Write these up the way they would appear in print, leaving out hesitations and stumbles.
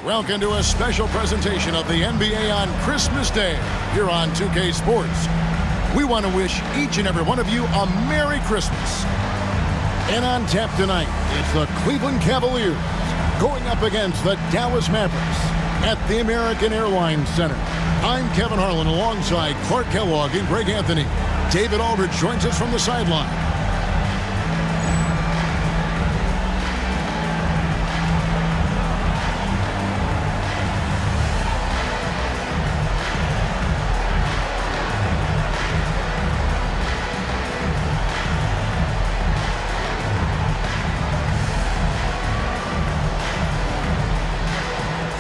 Welcome to a special presentation of the NBA on Christmas Day here on 2K Sports. We want to wish each and every one of you a Merry Christmas. And on tap tonight, it's the Cleveland Cavaliers going up against the Dallas Mavericks at the American Airlines Center. I'm Kevin Harlan alongside Clark Kellogg and Greg Anthony. David Aldridge joins us from the sideline.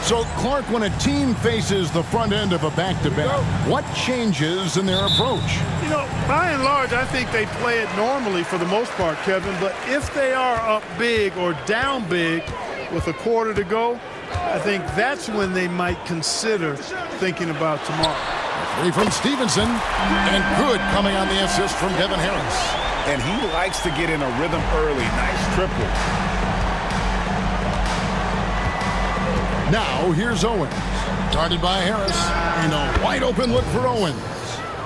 So, Clark, when a team faces the front end of a back-to-back, what changes in their approach? You know, by and large, I think they play it normally for the most part, Kevin. But if they are up big or down big with a quarter to go, I think that's when they might consider thinking about tomorrow. Three from Stevenson, and good coming on the assist from Devin Harris. And he likes to get in a rhythm early. Nice triple. Now, here's Owens. Guarded by Harris. And a wide open look for Owens.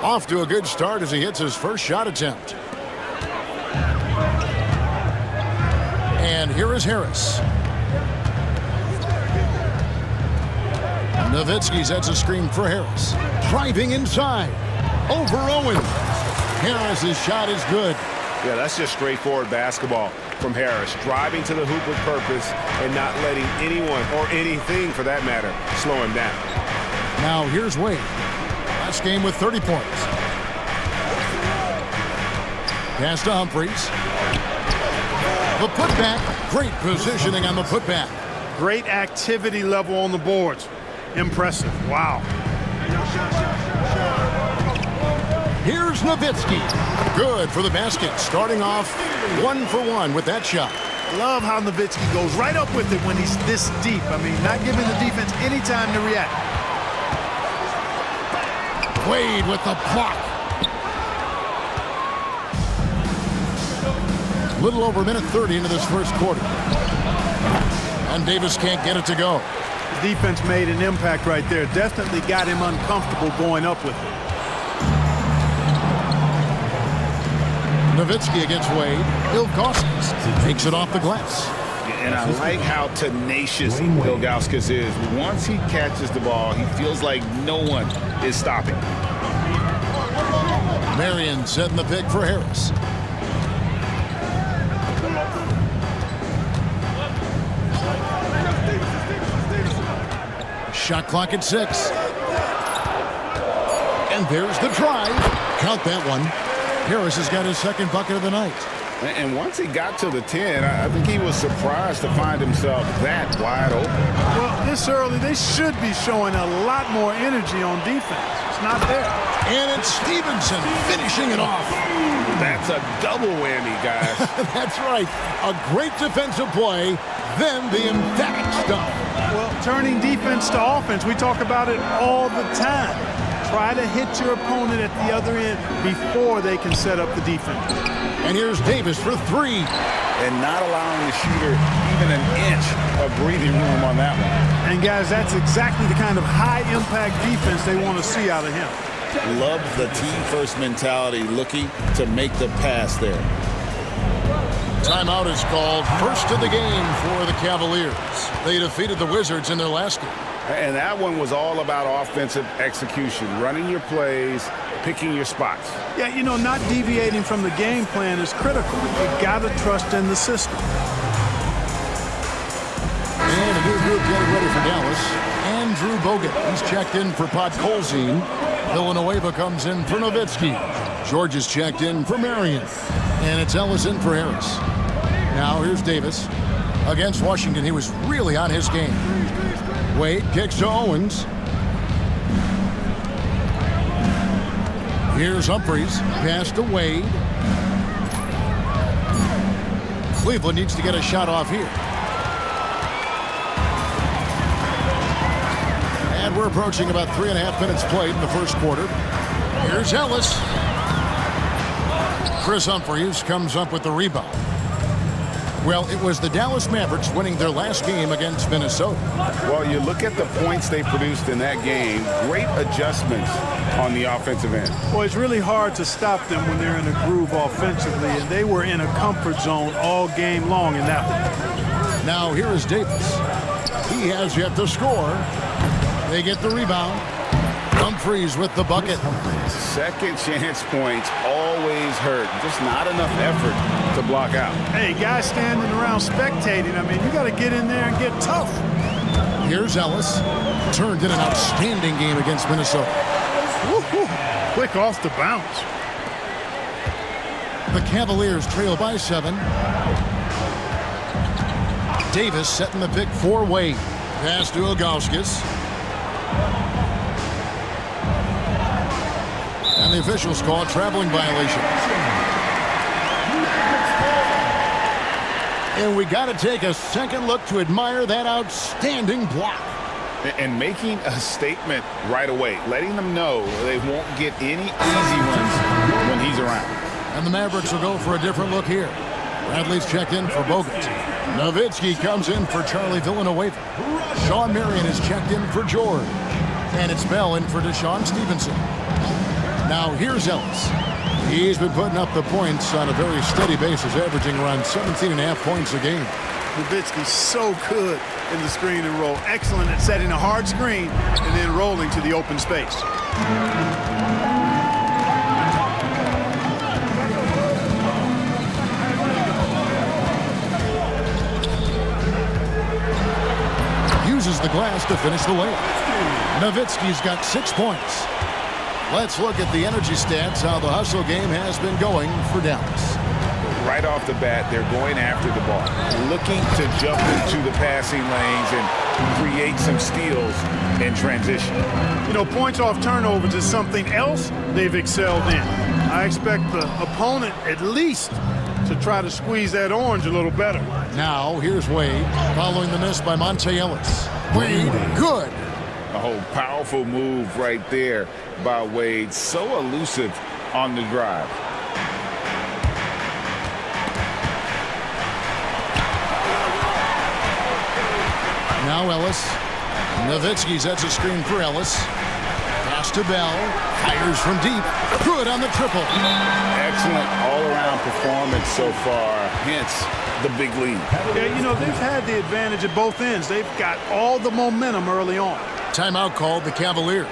Off to a good start as he hits his first shot attempt. And here is Harris. Nowitzki sets a screen for Harris. Driving inside. Over Owens. Harris's shot is good. Yeah, that's just straightforward basketball from Harris. Driving to the hoop with purpose and not letting anyone, or anything for that matter, slow him down. Now here's Wade. Last game with 30 points. Pass to Humphries. The putback. Great positioning on the putback. Great activity level on the boards. Impressive. Wow. Here's Nowitzki. Good for the basket. Starting off 1 for 1 with that shot. Love how Nowitzki goes right up with it when he's this deep. I mean, not giving the defense any time to react. Wade with the block. Little over a minute 30 into this first quarter. And Davis can't get it to go. The defense made an impact right there. Definitely got him uncomfortable going up with it. Nowitzki against Wade. Ilgauskas takes it off the glass. And I like how tenacious Ilgauskas is. Once he catches the ball, he feels like no one is stopping. Marion setting the pick for Harris. Shot clock at 6. And there's the drive. Count that one. Harris has got his second bucket of the night. And once he got to the 10, I think he was surprised to find himself that wide open. Well, this early, they should be showing a lot more energy on defense. It's not there. And it's Stevenson finishing it off. That's a double whammy, guys. That's right. A great defensive play, then the emphatic stuff. Well, turning defense to offense, we talk about it all the time. Try to hit your opponent at the other end before they can set up the defense. And here's Davis for 3. And not allowing the shooter even an inch of breathing room on that one. And guys, that's exactly the kind of high-impact defense they want to see out of him. Love the team-first mentality, looking to make the pass there. Timeout is called. First of the game for the Cavaliers. They defeated the Wizards in their last game. And that one was all about offensive execution, running your plays, picking your spots. Yeah, you know, not deviating from the game plan is critical. You got to trust in the system. And a new group getting ready for Dallas. Andrew Bogut. He's checked in for Podkolzin. Villanueva comes in for Nowitzki. George is checked in for Marion. And it's Ellis in for Harris. Now here's Davis. Against Washington, he was really on his game. Wade kicks to Owens. Here's Humphries. Pass to Wade. Cleveland needs to get a shot off here. And we're approaching about 3.5 minutes played in the first quarter. Here's Ellis. Chris Humphries comes up with the rebound. Well, it was the Dallas Mavericks winning their last game against Minnesota. Well, you look at the points they produced in that game, great adjustments on the offensive end. Well, it's really hard to stop them when they're in a groove offensively, and they were in a comfort zone all game long in that one. Now here is Davis. He has yet to score. They get the rebound. Humphries with the bucket. Second chance points always hurt. Just not enough effort to block out. Hey, guys standing around spectating, I mean, you got to get in there and get tough. Here's Ellis. Turned in an outstanding game against Minnesota. Woo-hoo. Quick off the bounce. The Cavaliers trail by 7. Davis setting the pick for Wade. Pass to Ilgauskas. And the officials call a traveling violation. And we got to take a second look to admire that outstanding block. And making a statement right away, letting them know they won't get any easy ones when he's around. And the Mavericks will go for a different look here. Bradley's checked in for Bogut. Nowitzki comes in for Charlie Villanueva. Sean Marion is checked in for George. And it's Bell in for Deshaun Stevenson. Now here's Ellis. He's been putting up the points on a very steady basis, averaging around 17.5 points a game. Nowitzki's so good in the screen and roll. Excellent at setting a hard screen and then rolling to the open space. Uses the glass to finish the layup. Nowitzki's got 6 points. Let's look at the energy stats, how the hustle game has been going for Dallas. Right off the bat, they're going after the ball, looking to jump into the passing lanes and create some steals in transition. You know, points off turnovers is something else they've excelled in. I expect the opponent at least to try to squeeze that orange a little better. Now, here's Wade, following the miss by Monte Ellis. Wade, good. A whole powerful move right there by Wade. So elusive on the drive. Now Ellis. Nowitzki sets a screen for Ellis. Pass to Bell. Fires from deep. Good on the triple. Excellent all-around performance so far. Hence the big lead. Yeah, you know, they've had the advantage at both ends. They've got all the momentum early on. Timeout called the Cavaliers.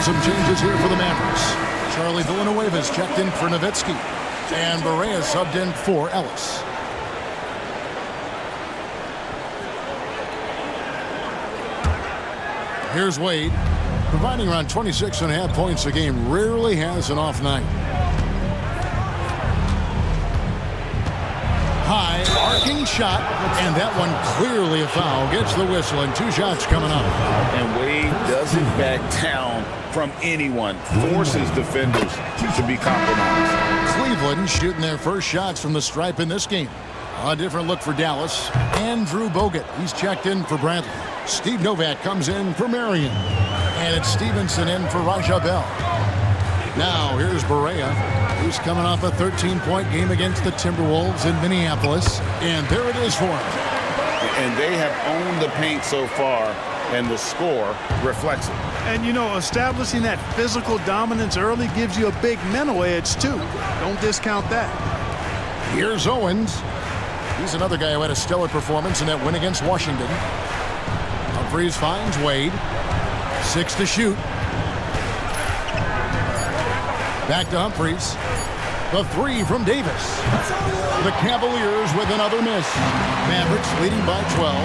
Some changes here for the Mavericks. Charlie Villanueva's checked in for Nowitzki. And Barea subbed in for Ellis. Here's Wade, providing around 26.5 points a game. Rarely has an off night. High, arcing shot, and that one clearly a foul. Gets the whistle, and 2 shots coming up. And Wade doesn't back down from anyone. Forces defenders to be compromised. Cleveland shooting their first shots from the stripe in this game. A different look for Dallas. Andrew Bogut, he's checked in for Bradley. Steve Novak comes in for Marion. And it's Stevenson in for Raja Bell. Now here's Barea, who's coming off a 13-point game against the Timberwolves in Minneapolis. And there it is for him. And they have owned the paint so far, and the score reflects it. And, you know, establishing that physical dominance early gives you a big mental edge, too. Don't discount that. Here's Owens. He's another guy who had a stellar performance in that win against Washington. Humphries finds Wade. 6 to shoot. Back to Humphries. The 3 from Davis. The Cavaliers with another miss. Mavericks leading by 12.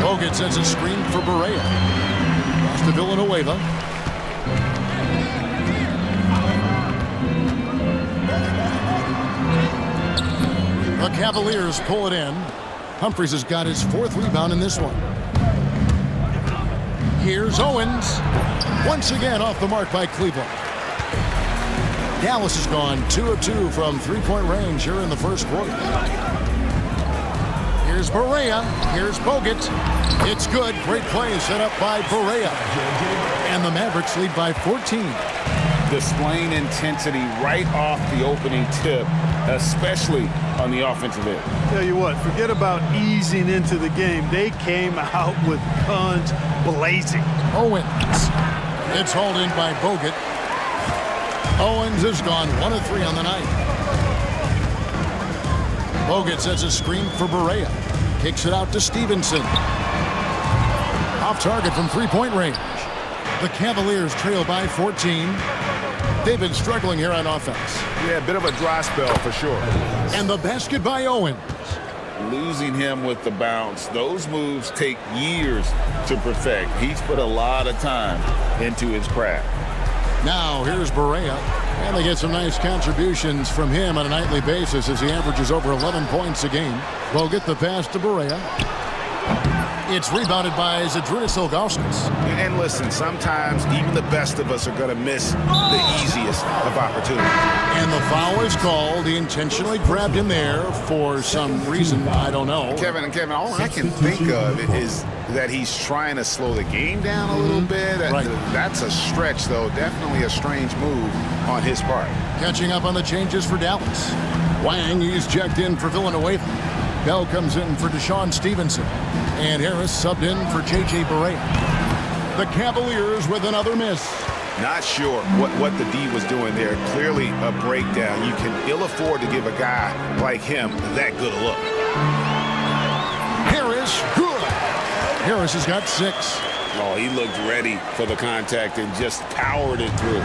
Bogut sends a screen for Barea. Pass to Villanueva. The Cavaliers pull it in. Humphries has got his 4th rebound in this one. Here's Owens. Once again off the mark by Cleveland. Dallas has gone 2 of 2 from three-point range here in the first quarter. Here's Barea. Here's Bogut. It's good. Great play set up by Barea. And the Mavericks lead by 14. Displaying intensity right off the opening tip, especially on the offensive end. Tell you what, forget about easing into the game. They came out with guns blazing. Owens. It's hauled in by Bogut. Owens has gone 1 of 3 on the night. Bogut sets a screen for Barea. Kicks it out to Stevenson. Off target from three-point range. The Cavaliers trail by 14. They've been struggling here on offense. Yeah, a bit of a dry spell for sure. And the basket by Owens. Losing him with the bounce. Those moves take years to perfect. He's put a lot of time into his craft. Now here's Barea. And they get some nice contributions from him on a nightly basis as he averages over 11 points a game. Bogut the pass to Barea. It's rebounded by Zydrunas Ilgauskas. And listen, sometimes even the best of us are going to miss the easiest of opportunities. And the foul is called. He intentionally grabbed him there for some reason. I don't know. Kevin, all I can think of is that he's trying to slow the game down a little bit. Right. That's a stretch, though. Definitely a strange move on his part. Catching up on the changes for Dallas. Wang, he's checked in for Villanueva. Bell comes in for Deshaun Stevenson. And Harris subbed in for J.J. Barea. The Cavaliers with another miss. Not sure what the D was doing there. Clearly a breakdown. You can ill afford to give a guy like him that good a look. Harris, good. Harris has got 6. Oh, he looked ready for the contact and just powered it through.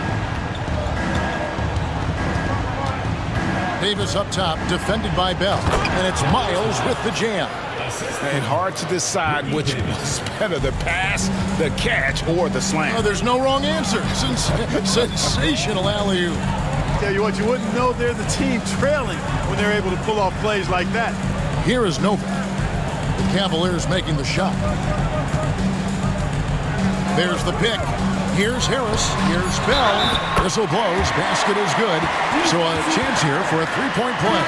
Davis up top, defended by Bell. And it's Miles with the jam. And hard to decide which was better, the pass, the catch, or the slam. Oh, there's no wrong answer. Sensational alley-oop. Tell you what, you wouldn't know they're the team trailing when they're able to pull off plays like that. Here is Novak. The Cavaliers making the shot. There's the pick. Here's Harris. Here's Bell. Whistle blows. Basket is good. So a chance here for a three-point play.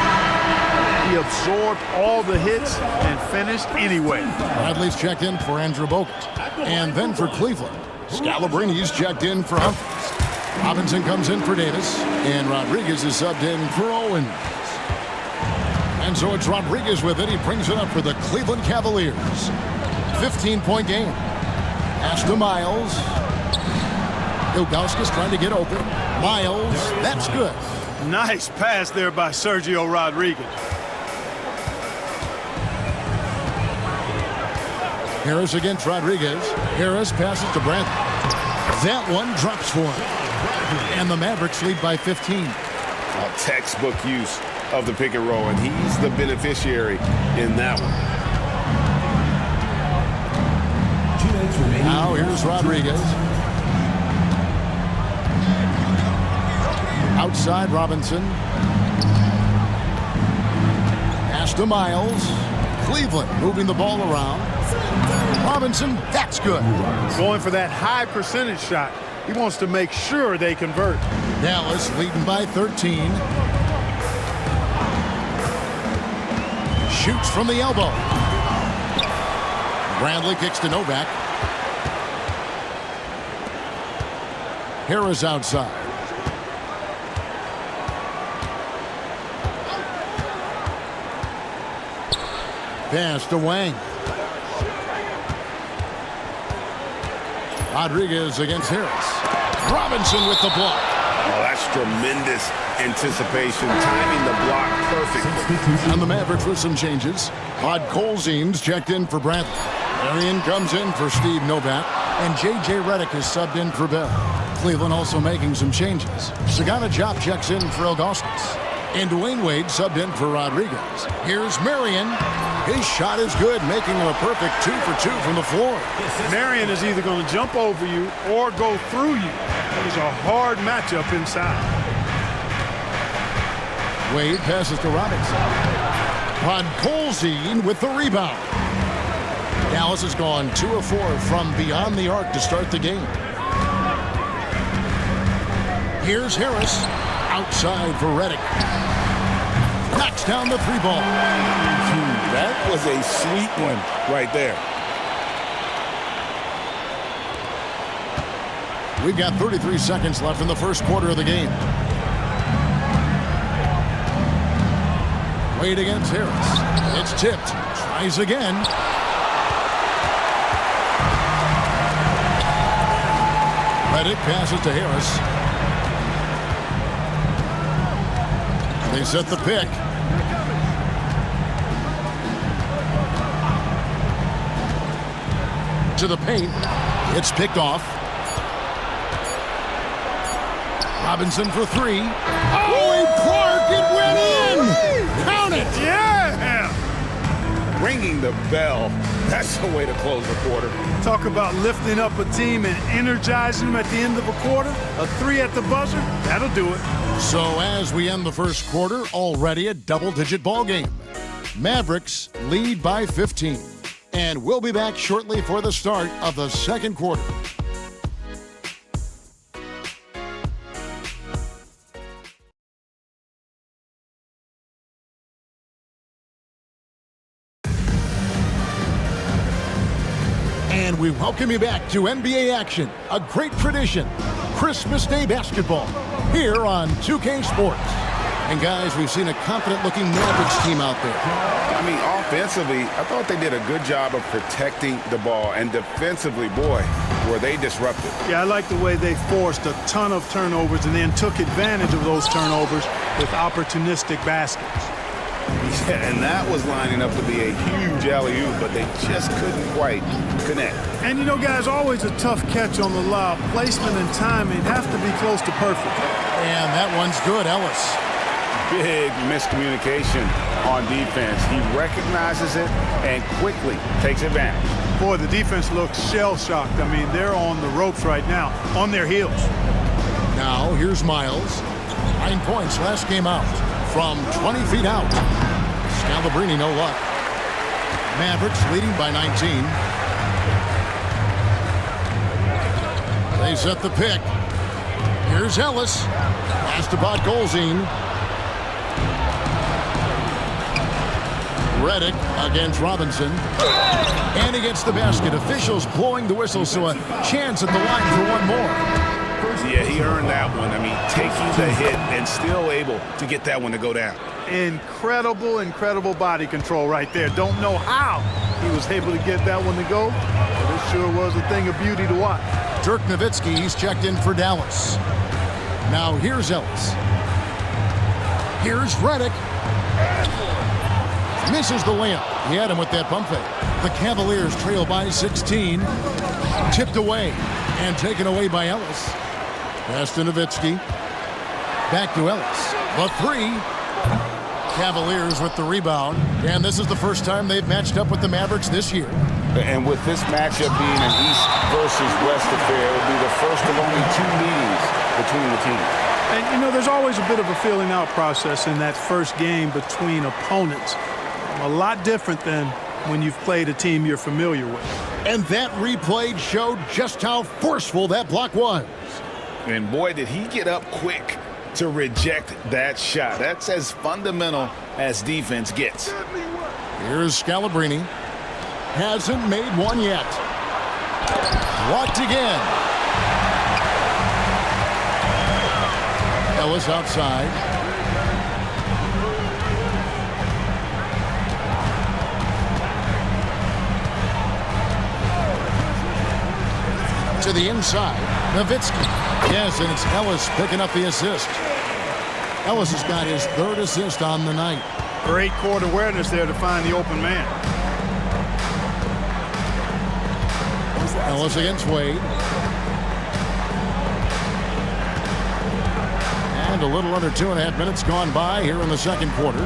He absorbed all the hits and finished anyway. Bradley's checked in for Andrew Bogut. And then for Cleveland, Scalabrini's checked in for Humphries. Robinson comes in for Davis. And Rodriguez is subbed in for Owens. And so it's Rodriguez with it. He brings it up for the Cleveland Cavaliers. 15-point game. Pass to Miles. Ilgauskas trying to get open. Miles, that's good. Nice pass there by Sergio Rodriguez. Harris against Rodriguez. Harris passes to Bradley. That one drops for him. And the Mavericks lead by 15. A textbook use of the pick and roll, and he's the beneficiary in that one. Now here's Rodriguez. Outside Robinson. Pass to Miles. Cleveland moving the ball around. Robinson, that's good. Going for that high percentage shot. He wants to make sure they convert. Dallas leading by 13. Shoots from the elbow. Bradley kicks to Novak. Harris outside. Pass to Wang. Rodriguez against Harris. Robinson with the block. Oh, that's tremendous anticipation, timing the block perfectly. And the Mavericks with some changes. Podkolzin's checked in for Bradley. Arian comes in for Steve Novak. And J.J. Redick is subbed in for Bell. Cleveland also making some changes. Sagana Job checks in for Ilgauskas. And Dwayne Wade subbed in for Rodriguez. Here's Marion. His shot is good, making him a perfect 2 for 2 from the floor. Marion is either going to jump over you or go through you. It is a hard matchup inside. Wade passes to Robinson. Podkolzin with the rebound. Dallas has gone 2 of 4 from beyond the arc. arc to start the game. Here's Harris. Outside for Redick. Knocks down the three ball. That was a sweet one right there. We've got 33 seconds left in the first quarter of the game. Wade against Harris. It's tipped. Tries again. Redick passes to Harris. They set the pick. To the paint. It's picked off. Robinson for three. Oh, Clark, it went in! Count it! Yeah! Ringing the bell. That's the way to close the quarter. Talk about lifting up a team and energizing them at the end of a quarter. A three at the buzzer, that'll do it. So as we end the first quarter, already a double-digit ball game. Mavericks lead by 15. And we'll be back shortly for the start of the second quarter. And we welcome you back to NBA action, a great tradition, Christmas Day basketball, here on 2K Sports. And guys, we've seen a confident-looking Mavericks team out there. I mean, offensively, I thought they did a good job of protecting the ball. And defensively, boy, were they disruptive. Yeah, I like the way they forced a ton of turnovers and then took advantage of those turnovers with opportunistic baskets. Yeah, and that was lining up to be a huge alley-oop, but they just couldn't quite connect. And you know, guys, always a tough catch on the lob. Placement and timing have to be close to perfect. And that one's good, Ellis. Big miscommunication on defense. He recognizes it and quickly takes advantage. Boy, the defense looks shell-shocked. I mean, they're on the ropes right now, on their heels. Now, here's Miles. 9 points last game out from 20 feet out. Scalabrine, no luck. Mavericks leading by 19. They set the pick. Here's Ellis. Pass to Podkolzin. Redick against Robinson. And against the basket. Officials blowing the whistle, so a chance at the line for one more. Yeah, he earned that one. I mean, taking the hit and still able to get that one to go down. Incredible body control right there. Don't know how he was able to get that one to go, but it sure was a thing of beauty to watch. Dirk Nowitzki, he's checked in for Dallas. Now here's Ellis. Here's Redick. Misses the layup. He had him with that pump fake. The Cavaliers trail by 16. Tipped away and taken away by Ellis. Pass to Nowitzki. Back to Ellis. The three. Cavaliers with the rebound. And this is the first time they've matched up with the Mavericks this year. And with this matchup being an East versus West affair, it will be the first of only 2 meetings between the teams. And, you know, there's always a bit of a filling out process in that first game between opponents. A lot different than when you've played a team you're familiar with. And that replay showed just how forceful that block was. And boy, did he get up quick to reject that shot. That's as fundamental as defense gets. Here's Scalabrine. Hasn't made one yet. Blocked again. Ellis outside. To the inside. Nowitzki. Yes, and it's Ellis picking up the assist. Ellis has got his 3rd assist on the night. Great court awareness there to find the open man. Ellis against Wade. And a little under 2.5 minutes gone by here in the second quarter.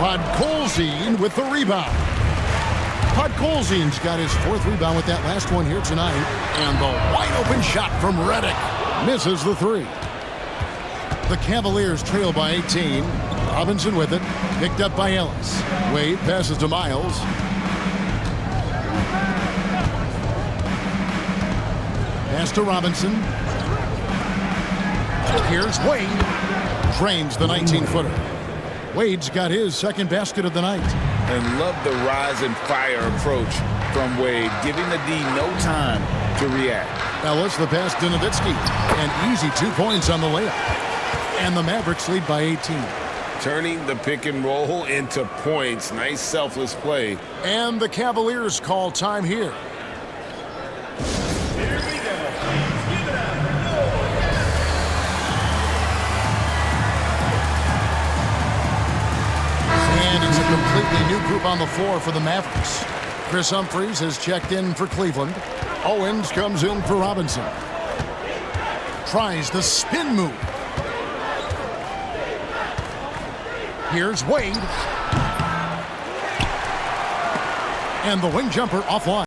Podkolzin with the rebound. Podkolzin's got his 4th rebound with that last one here tonight. And the wide open shot from Redick. Misses the 3. The Cavaliers trail by 18. Robinson with it. Picked up by Ellis. Wade passes to Miles. Pass to Robinson. Here's Wade. Drains the 19-footer. Wade's got his second basket of the night. And love the rise and fire approach from Wade, giving the D no time to react. Ellis, the pass to Nowitzki. An easy 2 points on the layup. And the Mavericks lead by 18. Turning the pick and roll into points. Nice selfless play. And the Cavaliers call time here. And it's a completely new group on the floor for the Mavericks. Chris Humphries has checked in for Cleveland. Owens comes in for Robinson. Tries the spin move. Here's Wade. And the wing jumper offline.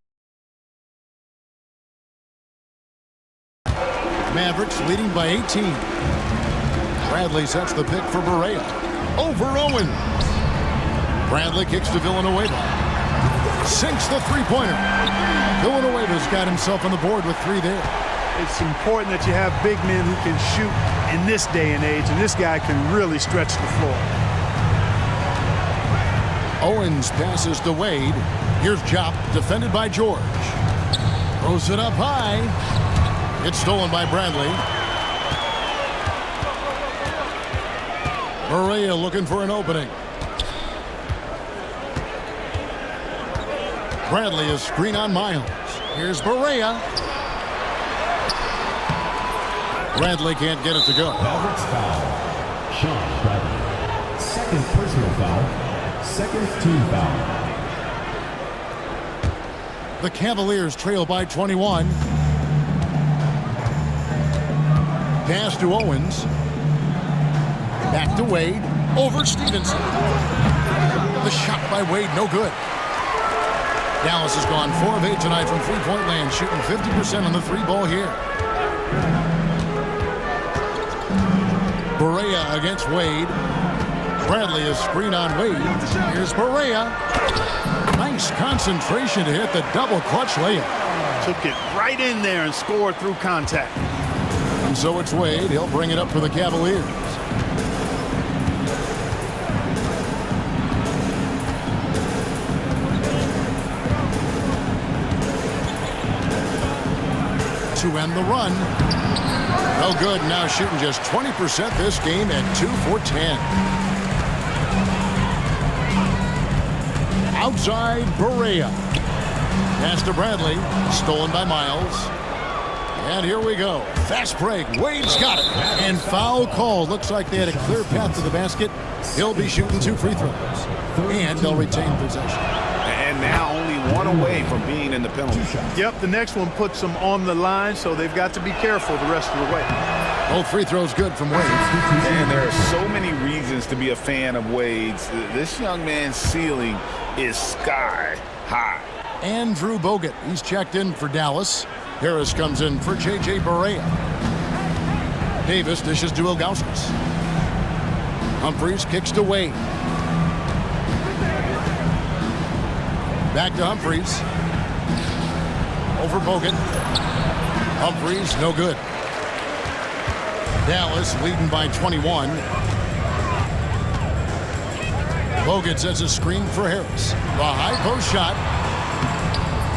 Mavericks leading by 18. Bradley sets the pick for Barea. Over Owens. Bradley kicks to Villanueva. Sinks the three-pointer. Villanueva's got himself on the board with 3 there. It's important that you have big men who can shoot in this day and age, and this guy can really stretch the floor. Owens passes to Wade. Here's Jop, defended by George. Throws it up high. It's stolen by Bradley. Barea looking for an opening. Bradley is screen on Miles. Here's Barea. Bradley can't get it to go. Mavericks foul. Sean Bradley. Second personal foul. Second team foul. The Cavaliers trail by 21. Pass to Owens. Back to Wade. Over Stevenson. The shot by Wade, no good. Dallas has gone 4 of 8 tonight from three-point land, shooting 50% on the 3-ball here. Barea against Wade. Bradley is screen on Wade. Here's Barea. Nice concentration to hit the double clutch layup. Took it right in there and scored through contact. And so it's Wade. He'll bring it up for the Cavaliers. To end the run. No good. Now shooting just 20% this game at 2 for 10. Outside Barea. Pass to Bradley. Stolen by Miles. And here we go. Fast break. Wade's got it. And foul call. Looks like they had a clear path to the basket. He'll be shooting 2 free throws. And they'll retain possession. And now only 1 away from being in the penalty. Yep, the next one puts them on the line, so they've got to be careful the rest of the way. Both free throws good from Wade. And there are so many reasons to be a fan of Wade's. This young man's ceiling is sky high. Andrew Bogut. He's checked in for Dallas. Harris comes in for J.J. Barea. Davis dishes to Ilgauskas. Humphries kicks to Wade. Back to Humphries. Over Bogut. Humphries, no good. Dallas leading by 21. Bogut sets a screen for Harris. The high post shot.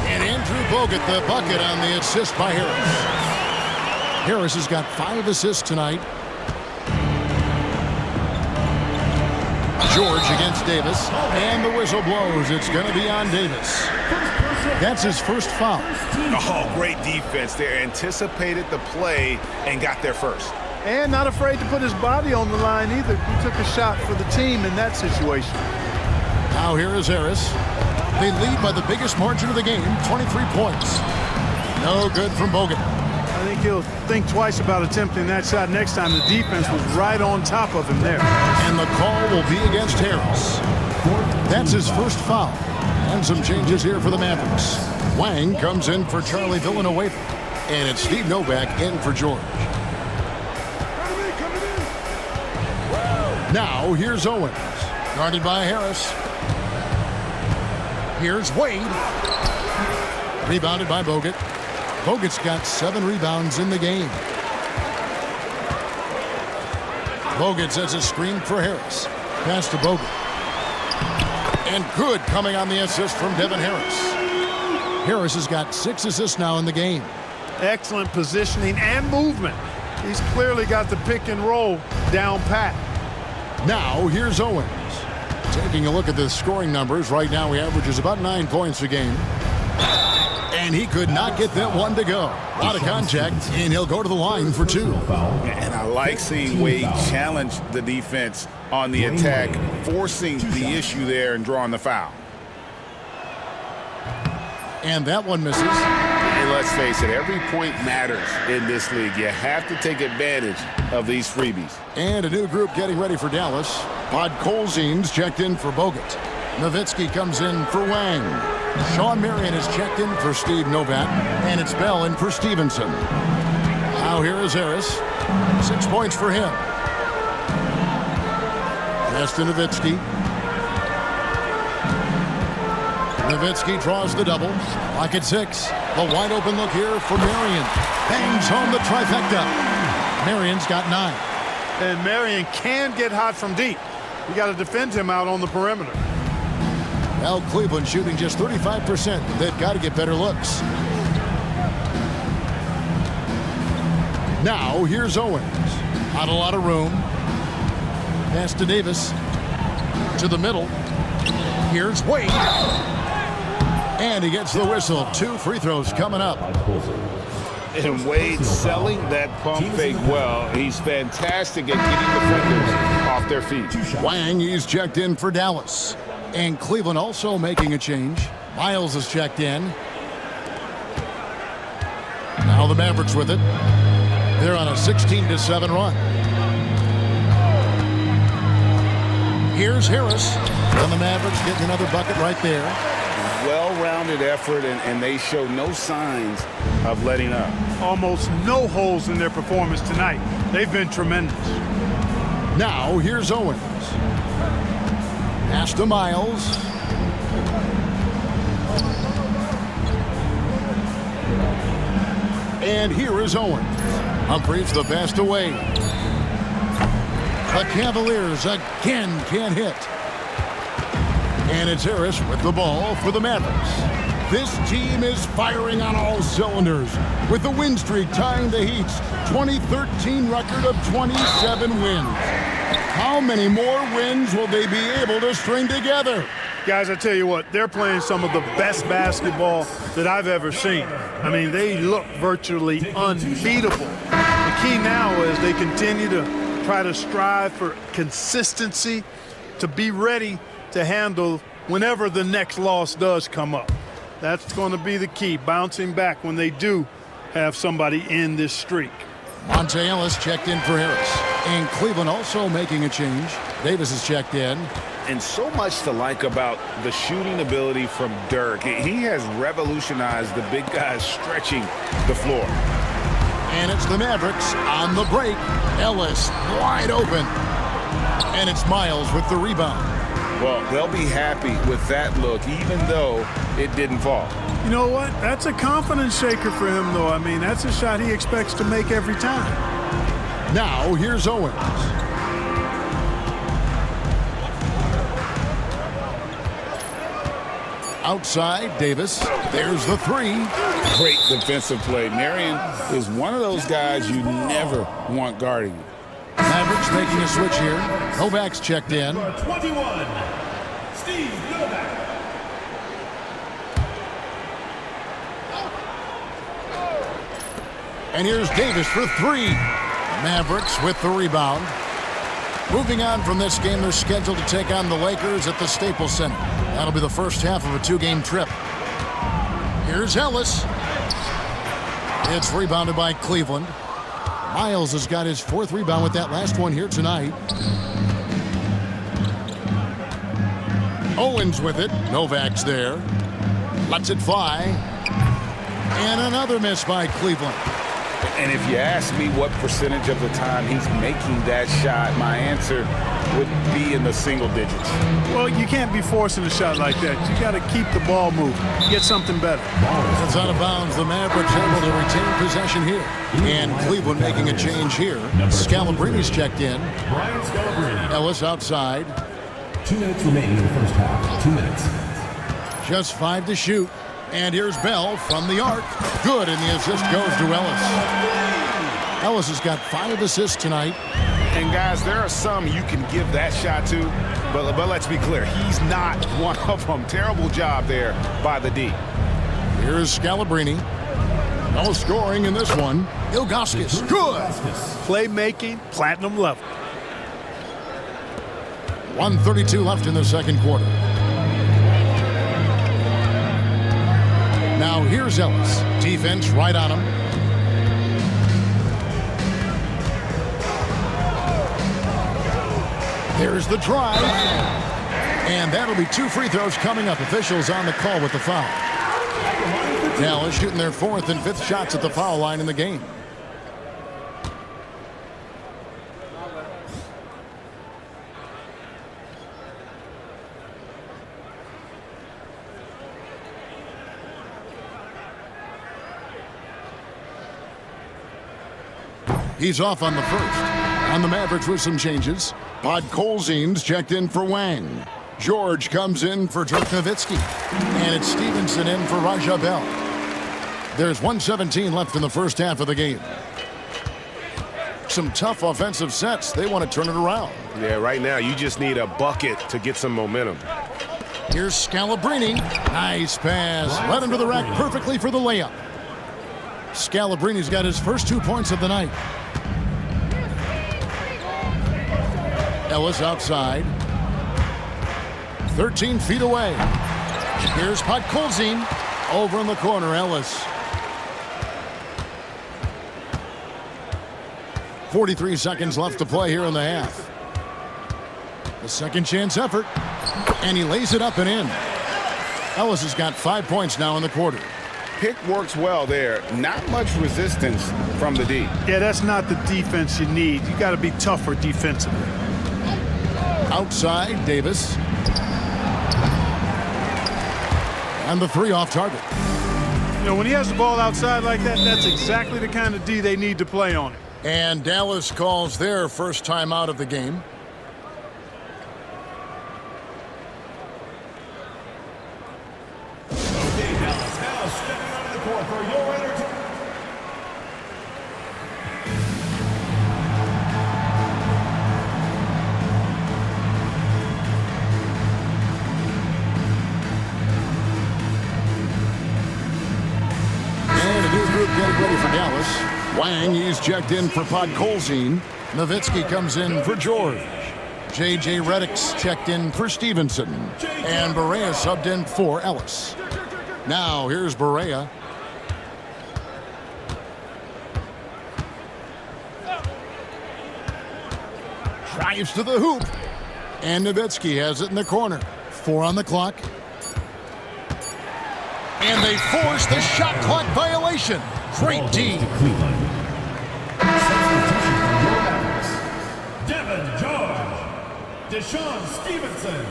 And Andrew Bogut, the bucket on the assist by Harris. Harris has got 5 assists tonight. George against Davis. And the whistle blows. It's going to be on Davis. That's his first foul. Oh, great defense there. Anticipated the play and got there first. And not afraid to put his body on the line either. He took a shot for the team in that situation. Now here is Harris. They lead by the biggest margin of the game, 23 points. No good from Bogut. I think he'll think twice about attempting that shot next time. The defense was right on top of him there. And the call will be against Harris. That's his first foul. And some changes here for the Mavericks. Wang comes in for Charlie Villanueva. And it's Steve Novak in for George. Now here's Owens. Guarded by Harris. Here's Wade. Rebounded by Bogut. Bogut's got 7 rebounds in the game. Bogut sets a screen for Harris. Pass to Bogut. And good coming on the assist from Devin Harris. Harris has got 6 assists now in the game. Excellent positioning and movement. He's clearly got the pick and roll down pat. Now here's Owens. Taking a look at the scoring numbers, right now he averages about 9 points a game. And he could not get that one to go. A lot of contact, and he'll go to the line for 2. And I like seeing Wade challenge the defense on the attack, forcing the issue there and drawing the foul. And that one misses. And let's face it, every point matters in this league. You have to take advantage of these freebies. And a new group getting ready for Dallas. Podkolzin's checked in for Bogut. Nowitzki comes in for Wang. Sean Marion is checked in for Steve Novak. And it's Bell in for Stevenson. Now here is Harris. 6 points for him. Pass to Nowitzki. Nowitzki draws the double. Lock at 6. The wide open look here for Marion. Bangs home the trifecta. Marion's got 9. And Marion can get hot from deep. You got to defend him out on the perimeter. Well, Cleveland shooting just 35%. They've got to get better looks. Now here's Owens. Not a lot of room. Pass to Davis. To the middle. Here's Wade. And he gets the whistle. 2 free throws coming up. And Wade selling that pump fake well. He's fantastic at getting the defenders off their feet. Wang, he's checked in for Dallas. And Cleveland also making a change. Miles is checked in. Now the Mavericks with it. They're on a 16-7 run. Here's Harris. And the Mavericks getting another bucket right there. Well-rounded effort, and they show no signs of letting up. Almost no holes in their performance tonight. They've been tremendous. Now here's Owens. Pass to Miles. And here is Owens. Humphries the pass away. The Cavaliers again can't hit. And it's Harris with the ball for the Mavericks. This team is firing on all cylinders with the win streak tying the Heat's 2013 record of 27 wins. How many more wins will they be able to string together? Guys, I tell you what, they're playing some of the best basketball that I've ever seen. I mean, they look virtually unbeatable. The key now is they continue to try to strive for consistency, to be ready to handle whenever the next loss does come up. That's going to be the key, bouncing back when they do have somebody in this streak. Monte Ellis checked in for Harris. And Cleveland also making a change. Davis is checked in. And so much to like about the shooting ability from Dirk. He has revolutionized the big guys stretching the floor. And it's the Mavericks on the break. Ellis wide open. And it's Miles with the rebound. Well, they'll be happy with that look, even though it didn't fall. You know what? That's a confidence shaker for him, though. I mean, that's a shot he expects to make every time. Now, here's Owens. Outside, Davis. There's the 3. Great defensive play. Marion is one of those guys you never want guarding you. Mavericks making a switch here. Novak's checked in. 21, Steve Novak. And here's Davis for 3. Mavericks with the rebound. Moving on from this game, they're scheduled to take on the Lakers at the Staples Center. That'll be the first half of a 2-game trip. Here's Ellis. It's rebounded by Cleveland. Miles has got his 4th rebound with that last one here tonight. Owens with it. Novak's there. Lets it fly. And another miss by Cleveland. And if you ask me what percentage of the time he's making that shot, my answer would be in the single digits. Well, you can't be forcing a shot like that. You got to keep the ball moving. Get something better. That's out of bounds. The Mavericks able to retain possession here. And Cleveland making a change here. Scalabrini's checked in. Brian Scalabrine. Ellis outside. 2 minutes remaining in the first half. 2 minutes. Just 5 to shoot. And here's Bell from the arc. Good, and the assist goes to Ellis. Ellis has got 5 assists tonight. And guys, there are some you can give that shot to, but let's be clear, he's not one of them. Terrible job there by the D. Here's Scalabrini. No scoring in this one. Ilgauskas, good. Playmaking, platinum level. 1:32 left in the second quarter. Now here's Ellis. Defense right on him. There's the drive. And that'll be 2 free throws coming up. Officials on the call with the foul. Dallas shooting their 4th and 5th shots at the foul line in the game. He's off on the first. On the Mavericks with some changes. Podkolzin's checked in for Wang. George comes in for Dirk Nowitzki. And it's Stevenson in for Raja Bell. There's 1:17 left in the first half of the game. Some tough offensive sets. They want to turn it around. Yeah, right now you just need a bucket to get some momentum. Here's Scalabrini. Nice pass. Led him to the rack perfectly for the layup. Scalabrini's got his first 2 points of the night. Ellis outside. 13 feet away. Here's Podkolzin. Over in the corner, Ellis. 43 seconds left to play here in the half. The second chance effort. And he lays it up and in. Ellis has got 5 points now in the quarter. Pick works well there. Not much resistance from the D. Yeah, that's not the defense you need. You got to be tougher defensively. Outside, Davis. And the 3 off target. You know, when he has the ball outside like that, that's exactly the kind of D they need to play on it. And Dallas calls their first time out of the game. Okay, Dallas now stepping onto the court for your entertainment. And a new group getting ready for Dallas. Wang, he's checked in for Podkolzin. Nowitzki comes in for George. J.J. Redick's checked in for Stevenson. And Barea subbed in for Ellis. Now, here's Barea. Drives to the hoop. And Nowitzki has it in the corner. 4 on the clock. And they force the shot clock violation. Great D. Cleveland. Substitution for your Mavericks. Devin George. Deshaun Stevenson.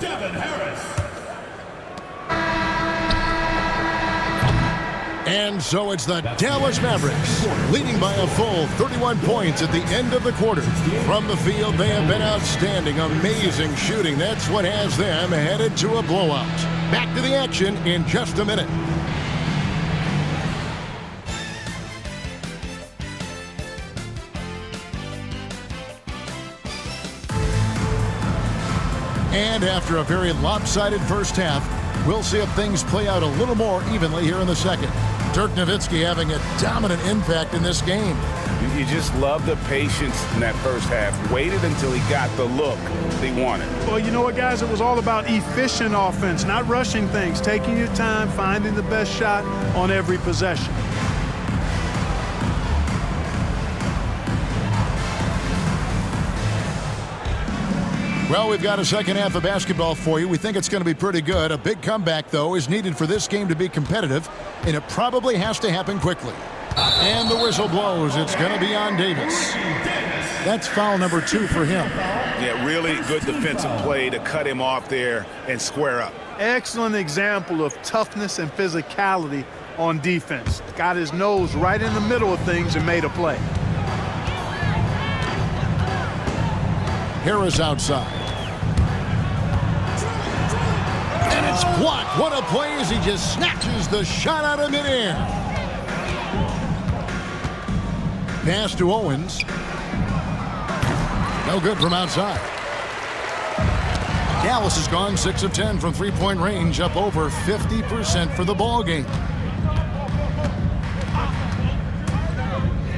Devin Harris. And so it's the Dallas Mavericks leading by a full 31 points at the end of the quarter. From the field, they have been outstanding. Amazing shooting. That's what has them headed to a blowout. Back to the action in just a minute. And after a very lopsided first half, we'll see if things play out a little more evenly here in the second. Dirk Nowitzki having a dominant impact in this game. You just love the patience in that first half. Waited until he got the look he wanted. Well, you know what, guys? It was all about efficient offense, not rushing things, taking your time, finding the best shot on every possession. Well, we've got a second half of basketball for you. We think it's going to be pretty good. A big comeback, though, is needed for this game to be competitive, and it probably has to happen quickly. And the whistle blows. It's going to be on Davis. That's foul number 2 for him. Yeah, really good defensive play to cut him off there and square up. Excellent example of toughness and physicality on defense. Got his nose right in the middle of things and made a play. Harris outside. And it's blocked. What a play as he just snatches the shot out of midair. Pass to Owens. No good from outside. Dallas has gone 6 of 10 from three-point range, up over 50% for the ball game.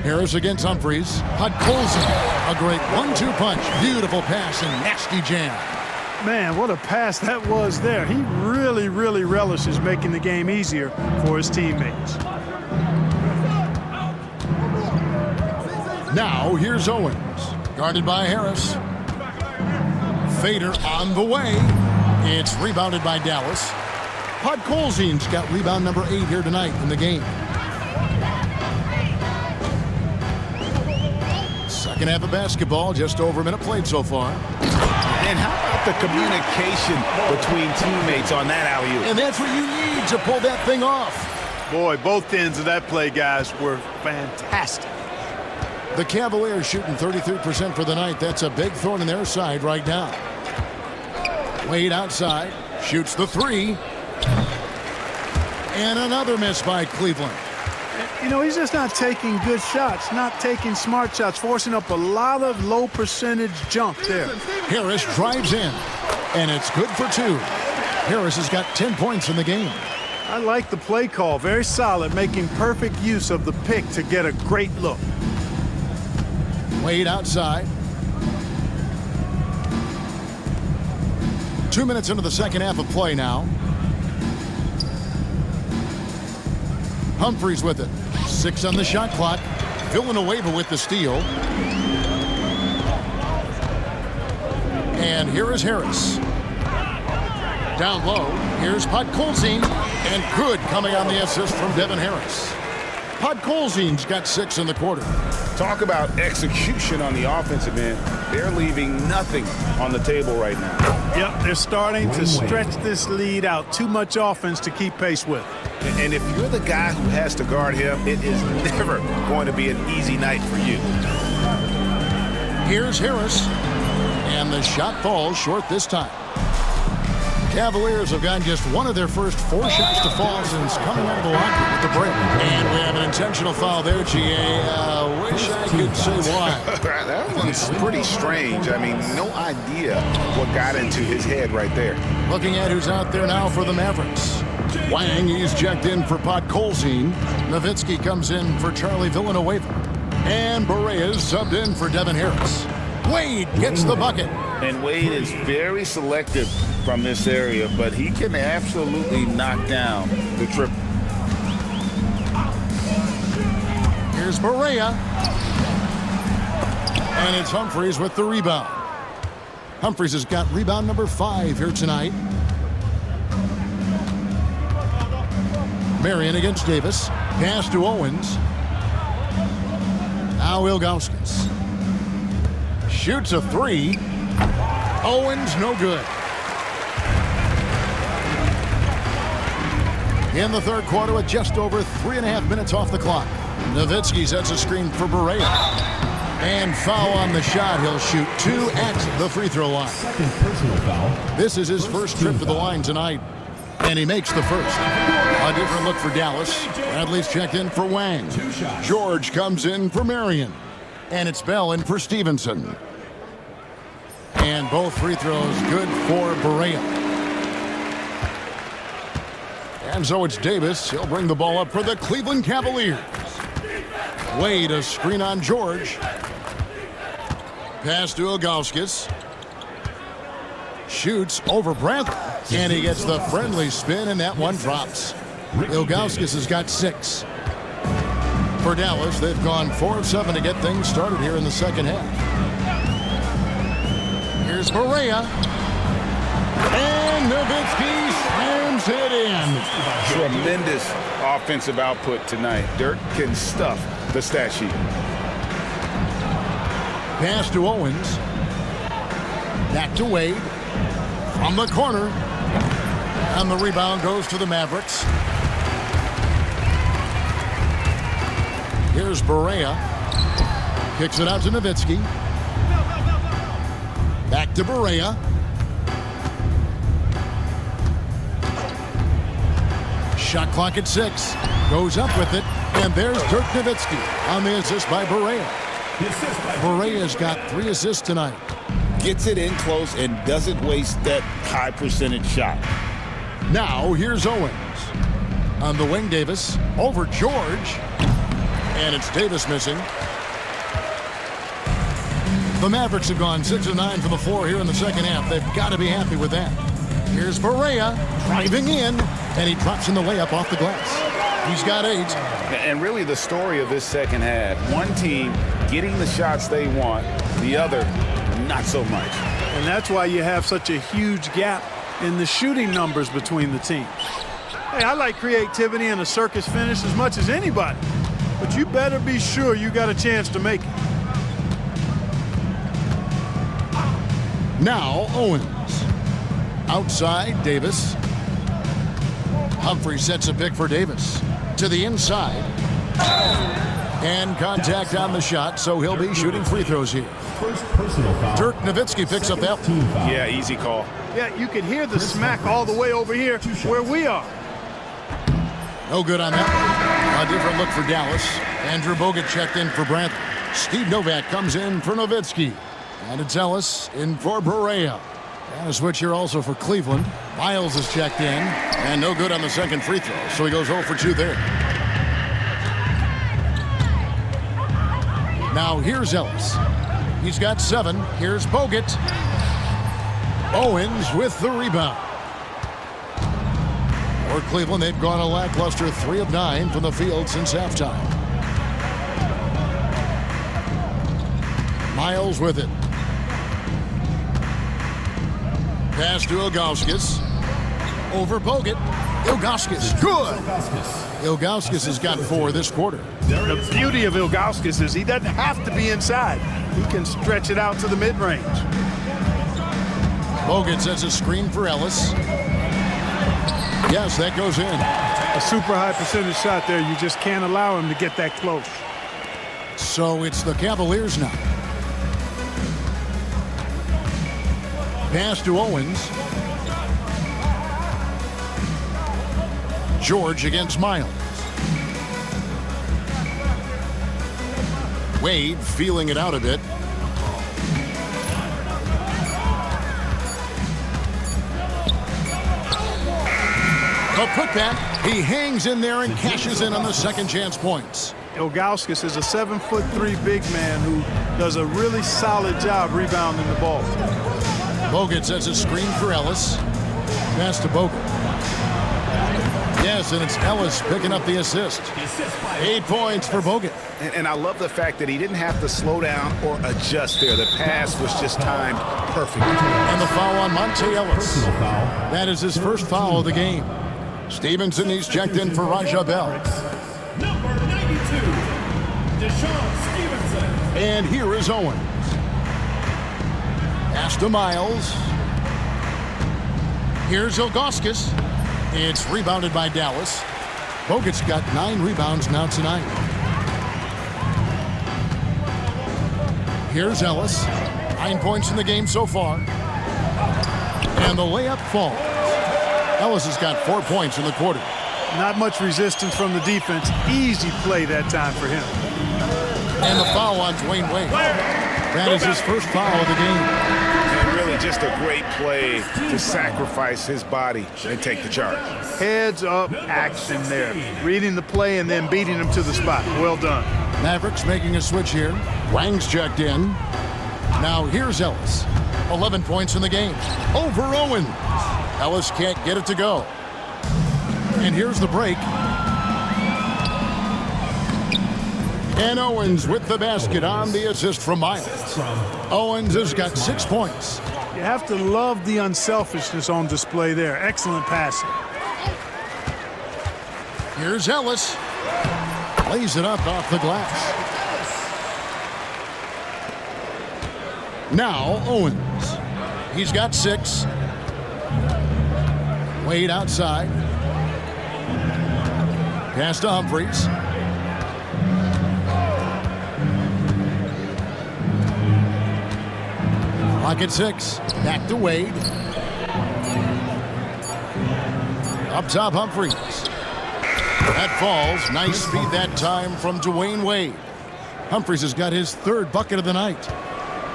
Harris against Humphries. Podkolzin, a great 1-2 punch. Beautiful pass and nasty jam. Man, what a pass that was there. He really, really relishes making the game easier for his teammates. Now here's Owens. Guarded by Harris. Fader on the way. It's rebounded by Dallas. Podkolzin's got rebound number 8 here tonight in the game. Second half of basketball, just over a minute played so far. And how about the communication between teammates on that alley-oop? And that's what you need to pull that thing off. Boy, both ends of that play, guys, were fantastic. The Cavaliers shooting 33% for the night. That's a big thorn in their side right now. Wade outside, shoots the 3. And another miss by Cleveland. You know, he's just not taking good shots, not taking smart shots, forcing up a lot of low percentage jump there. Harris drives in, and it's good for 2. Harris has got 10 points in the game. I like the play call, very solid, making perfect use of the pick to get a great look. Wade outside. 2 minutes into the second half of play now. Humphries with it. 6 on the shot clock. Villanueva with the steal. And here is Harris. Down low. Here's Podkolzin. And good coming on the assist from Devin Harris. Podkolzin's got 6 in the quarter. Talk about execution on the offensive end. They're leaving nothing on the table right now. Yep, they're starting to stretch this lead out. Too much offense to keep pace with. And if you're the guy who has to guard him, it is never going to be an easy night for you. Here's Harris. And the shot falls short this time. Cavaliers have gotten just one of their first 4 shots to fall since coming out of the locker with the break. And we have an intentional foul there, GA. Wish I could say why. That one's pretty strange. I mean, no idea what got into his head right there. Looking at who's out there now for the Mavericks. Wang, he's checked in for Podkolzin. Nowitzki comes in for Charlie Villanueva. And Barea is subbed in for Devin Harris. Wade gets the bucket. And Wade is very selective from this area, but he can absolutely knock down the triple. Here's Barea. And it's Humphries with the rebound. Humphries has got rebound number 5 here tonight. Marion against Davis. Pass to Owens. Now Ilgauskas. Shoots a 3. Owens no good. In the third quarter with just over 3.5 minutes off the clock. Nowitzki sets a screen for Barea. And foul on the shot. He'll shoot 2 at the free throw line. Second personal foul. This is his first trip to the line tonight. And he makes the first. A different look for Dallas. Bradley's checked in for Wang. George comes in for Marion. And it's Bell in for Stevenson. And both free throws good for Barea. And so it's Davis. He'll bring the ball up for the Cleveland Cavaliers. Wade, a screen on George. Pass to Ilgauskas. Shoots over Bradley. And he gets the friendly spin, and that one drops. Ilgauskas has got 6. For Dallas, they've gone 4 of 7 to get things started here in the second half. Here's Barea. And Nowitzki slams lays it in. Tremendous offensive output tonight. Dirk can stuff the stat sheet. Pass to Owens. Back to Wade. From the corner. And the rebound goes to the Mavericks. Here's Barea. Kicks it out to Nowitzki. Back to Barea. Shot clock at 6. Goes up with it. And there's Dirk Nowitzki on the assist by Barea. Barea's got 3 assists tonight. Gets it in close and doesn't waste that high percentage shot. Now here's Owens. On the wing, Davis. Over George. And it's Davis missing. The Mavericks have gone 6 of 9 from the floor here in the second half. They've got to be happy with that. Here's Barea driving in, and he drops in the layup off the glass. He's got 8. And really the story of this second half, one team getting the shots they want, the other not so much. And that's why you have such a huge gap in the shooting numbers between the teams. Hey, I like creativity and a circus finish as much as anybody, but you better be sure you got a chance to make it. Now Owens. Outside, Davis. Humphrey sets a pick for Davis. To the inside. And contact on the shot, so he'll be shooting free throws here. First personal foul. Dirk Nowitzki picks up that. Team foul. Yeah, easy call. Yeah, you can hear the smack all the way over here where we are. No good on that one. A different look for Dallas. Andrew Bogut checked in for Brantley. Steve Novak comes in for Nowitzki. And it's Ellis in for Barea. And a switch here also for Cleveland. Miles is checked in. And no good on the second free throw. So he goes 0 for 2 there. Now here's Ellis. He's got 7. Here's Bogut. Owens with the rebound. For Cleveland, they've gone a lackluster 3 of 9 from the field since halftime. Miles with it. Pass to Ilgauskas. Over Bogut. Ilgauskas. Good. Ilgauskas has got 4 this quarter. The beauty of Ilgauskas is he doesn't have to be inside. He can stretch it out to the mid-range. Bogut sets a screen for Ellis. Yes, that goes in. A super high percentage shot there. You just can't allow him to get that close. So it's the Cavaliers now. Pass to Owens. George against Miles. Wade feeling it out a bit. A putback. He hangs in there and cashes in on the second chance points. Ilgauskas is a 7'3" big man who does a really solid job rebounding the ball. Bogut sets a screen for Ellis. Pass to Bogut. Yes, and it's Ellis picking up the assist. 8 points for Bogut. And I love the fact that he didn't have to slow down or adjust there. The pass was just timed perfectly. And the foul on Monte Ellis. Personal foul. That is his first foul of the game. Stevenson, he's checked in for Raja Bell. Number 92, Deshaun Stevenson. And here is Owens. Pass to Miles. Here's Ilgauskas. It's rebounded by Dallas. Bogut's got 9 rebounds now tonight. Here's Ellis. 9 points in the game so far. And the layup falls. Ellis has got 4 points in the quarter. Not much resistance from the defense. Easy play that time for him. And the foul on Dwayne Wade. That is his first foul of the game. And really just a great play to sacrifice his body and take the charge. Heads up action there. Reading the play and then beating him to the spot. Well done. Mavericks making a switch here. Wang's checked in. Now here's Ellis. 11 points in the game. Over Owens. Ellis can't get it to go. And here's the break. And Owens with the basket on the assist from Miles. Owens has got 6 points. You have to love the unselfishness on display there. Excellent passing. Here's Ellis. Lays it up off the glass. Now Owens. He's got 6. Wade outside. Pass to Humphries. Clock at 6. Back to Wade. Up top, Humphries. That falls. Nice speed that time from Dwayne Wade. Humphries has got his 3rd bucket of the night.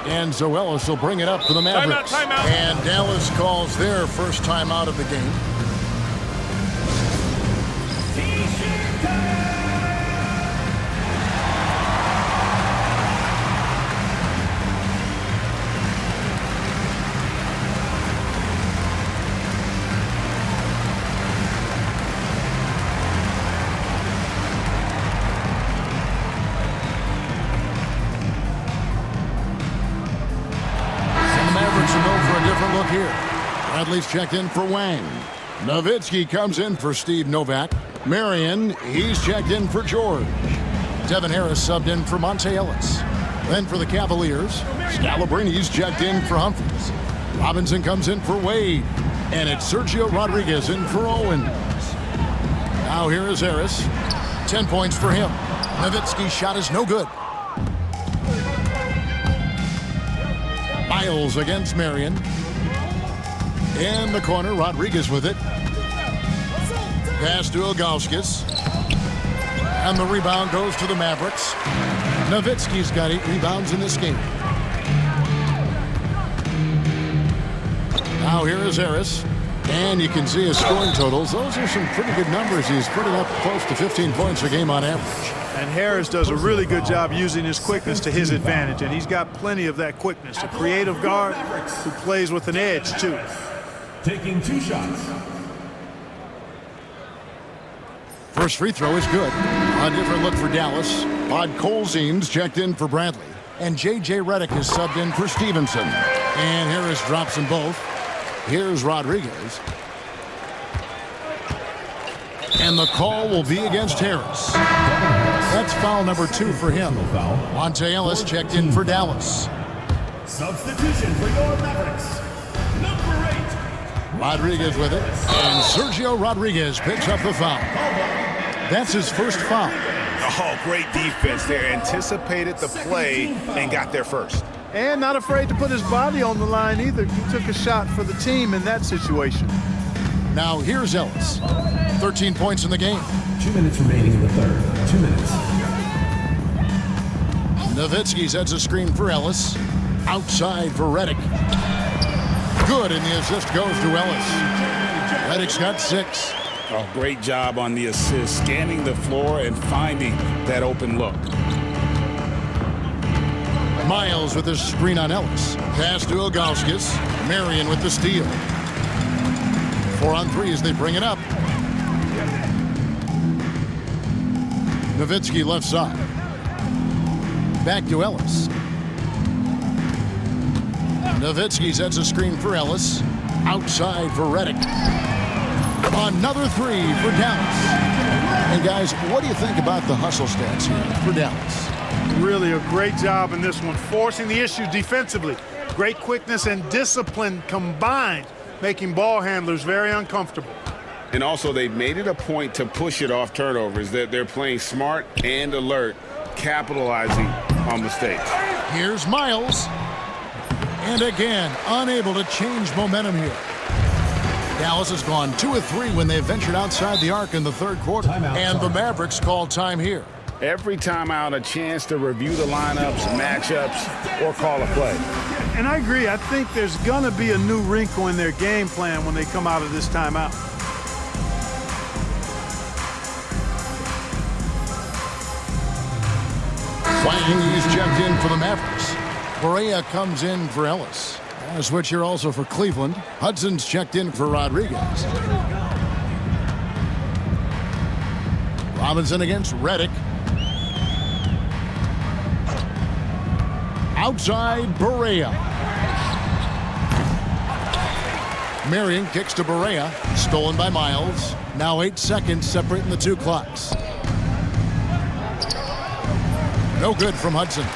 And Zoelis will bring it up for the Mavericks. Timeout. And Dallas calls their first timeout of the game. Here. Bradley's checked in for Wang. Nowitzki comes in for Steve Novak. Marion, he's checked in for George. Devin Harris subbed in for Monte Ellis. Then for the Cavaliers, Scalabrine's checked in for Humphries. Robinson comes in for Wade. And it's Sergio Rodriguez in for Owens. Now here is Harris. 10 points for him. Nowitzki's shot is no good. Miles against Marion. In the corner, Rodriguez with it. Pass to Ilgauskas. And the rebound goes to the Mavericks. Nowitzki's got 8 rebounds in this game. Now here is Harris. And you can see his scoring totals. Those are some pretty good numbers. He's putting up close to 15 points a game on average. And Harris does a really good job using his quickness to his advantage. And he's got plenty of that quickness. A creative guard who plays with an edge, too. Taking 2 shots. First free throw is good. A different look for Dallas. Pod Colzine's checked in for Bradley. And J.J. Redick is subbed in for Stevenson. And Harris drops them both. Here's Rodriguez. And the call will be against Harris. That's foul number 2 for him. Monte Ellis checked in for Dallas. Substitution for your Mavericks. Number 8. Rodriguez with it. And Sergio Rodriguez picks up the foul. That's his first foul. Oh, great defense there. Anticipated the play and got there first. And not afraid to put his body on the line either. He took a shot for the team in that situation. Now here's Ellis. 13 points in the game. 2 minutes remaining in the third. 2 minutes. Nowitzki sets a screen for Ellis. Outside for Redick. Good, and the assist goes to Ellis. Redick's got 6. Oh, great job on the assist, scanning the floor and finding that open look. Miles with the screen on Ellis. Pass to Ilgauskas. Marion with the steal. 4 on 3 as they bring it up. Nowitzki left side. Back to Ellis. Nowitzki sets a screen for Ellis. Outside for Redick. Another 3 for Dallas. And guys, what do you think about the hustle stats here for Dallas? Really a great job in this one, forcing the issue defensively. Great quickness and discipline combined, making ball handlers very uncomfortable. And also, they've made it a point to push it off turnovers. They're playing smart and alert, capitalizing on mistakes. Here's Miles. And again, unable to change momentum here. Dallas has gone 2 of 3 when they ventured outside the arc in the third quarter. And the Mavericks call time here. Every timeout, a chance to review the lineups, matchups, or call a play. And I agree. I think there's going to be a new wrinkle in their game plan when they come out of this timeout. Wang is checked in for the Mavericks. Barea comes in for Ellis. A switch here also for Cleveland. Hudson's checked in for Rodriguez. Robinson against Redick. Outside Barea. Marion kicks to Barea. Stolen by Miles. Now 8 seconds separating the two clocks. No good from Hudson.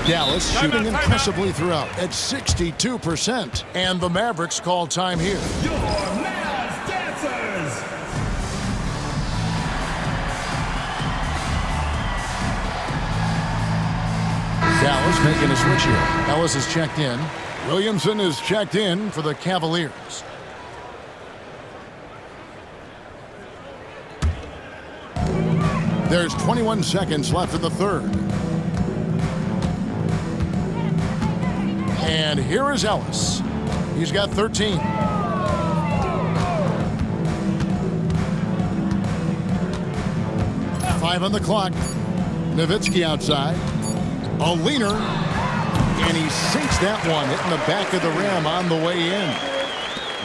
Dallas shooting impressively throughout at 62%. And the Mavericks call time here. Your Mavs dancers. Dallas making a switch here. Ellis is checked in. Williamson is checked in for the Cavaliers. There's 21 seconds left in the third. And here is Ellis. He's got 13. Five on the clock. Nowitzki outside. A leaner. And he sinks that one, hitting the back of the rim on the way in.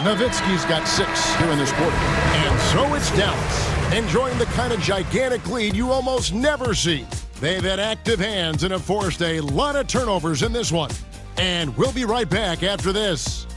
Nowitzki's got 6 here in this quarter. And so it's Dallas, enjoying the kind of gigantic lead you almost never see. They've had active hands and have forced a lot of turnovers in this one. And we'll be right back after this.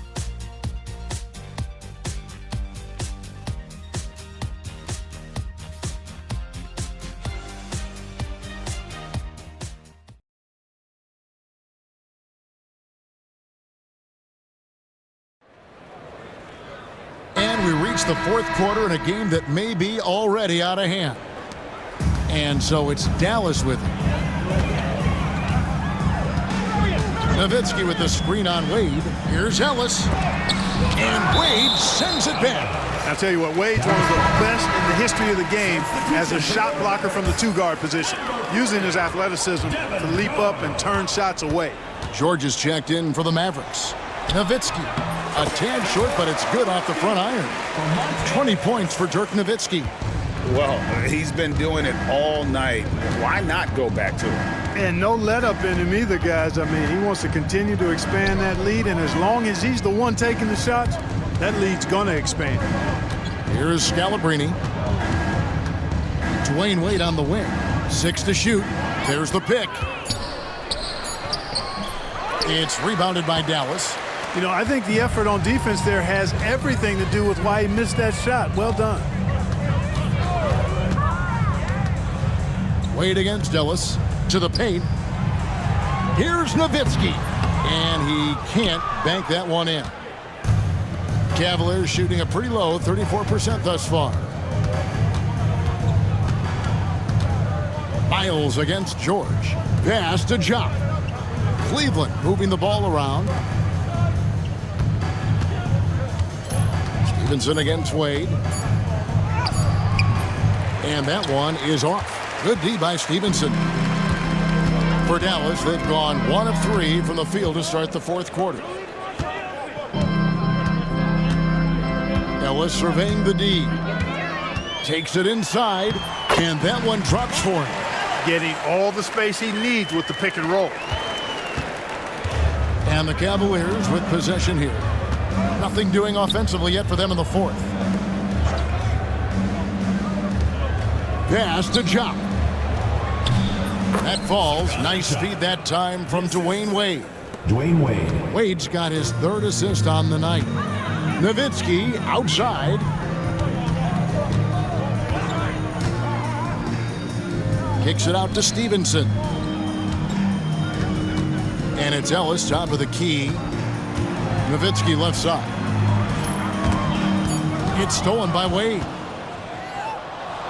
And we reach the fourth quarter in a game that may be already out of hand. And so it's Dallas with it. Nowitzki with the screen on Wade. Here's Ellis. And Wade sends it back. I'll tell you what, Wade's one of the best in the history of the game as a shot blocker from the two-guard position, using his athleticism to leap up and turn shots away. George is checked in for the Mavericks. Nowitzki, a tad short, but it's good off the front iron. 20 points for Dirk Nowitzki. Well, he's been doing it all night. Why not go back to him? And no let-up in him either, guys. I mean, he wants to continue to expand that lead, and as long as he's the one taking the shots, that lead's going to expand. Here's Scalabrine. Dwayne Wade on the wing. 6 to shoot. There's the pick. It's rebounded by Dallas. You know, I think the effort on defense there has everything to do with why he missed that shot. Well done. Wade against Ellis. To the paint. Here's Nowitzki. And he can't bank that one in. Cavaliers shooting a pretty low 34% thus far. Miles against George. Pass to Jock. Cleveland moving the ball around. Stevenson against Wade. And that one is off. Good D by Stevenson. For Dallas, they've gone 1 of 3 from the field to start the fourth quarter. Ellis surveying the D. Takes it inside, and that one drops for him. Getting all the space he needs with the pick and roll. And the Cavaliers with possession here. Nothing doing offensively yet for them in the fourth. Pass to Jock. That falls. Nice feed that time from Dwayne Wade. Dwayne Wade. Wade's got his 3rd assist on the night. Nowitzki outside. Kicks it out to Stevenson. And it's Ellis, top of the key. Nowitzki left side. It's stolen by Wade.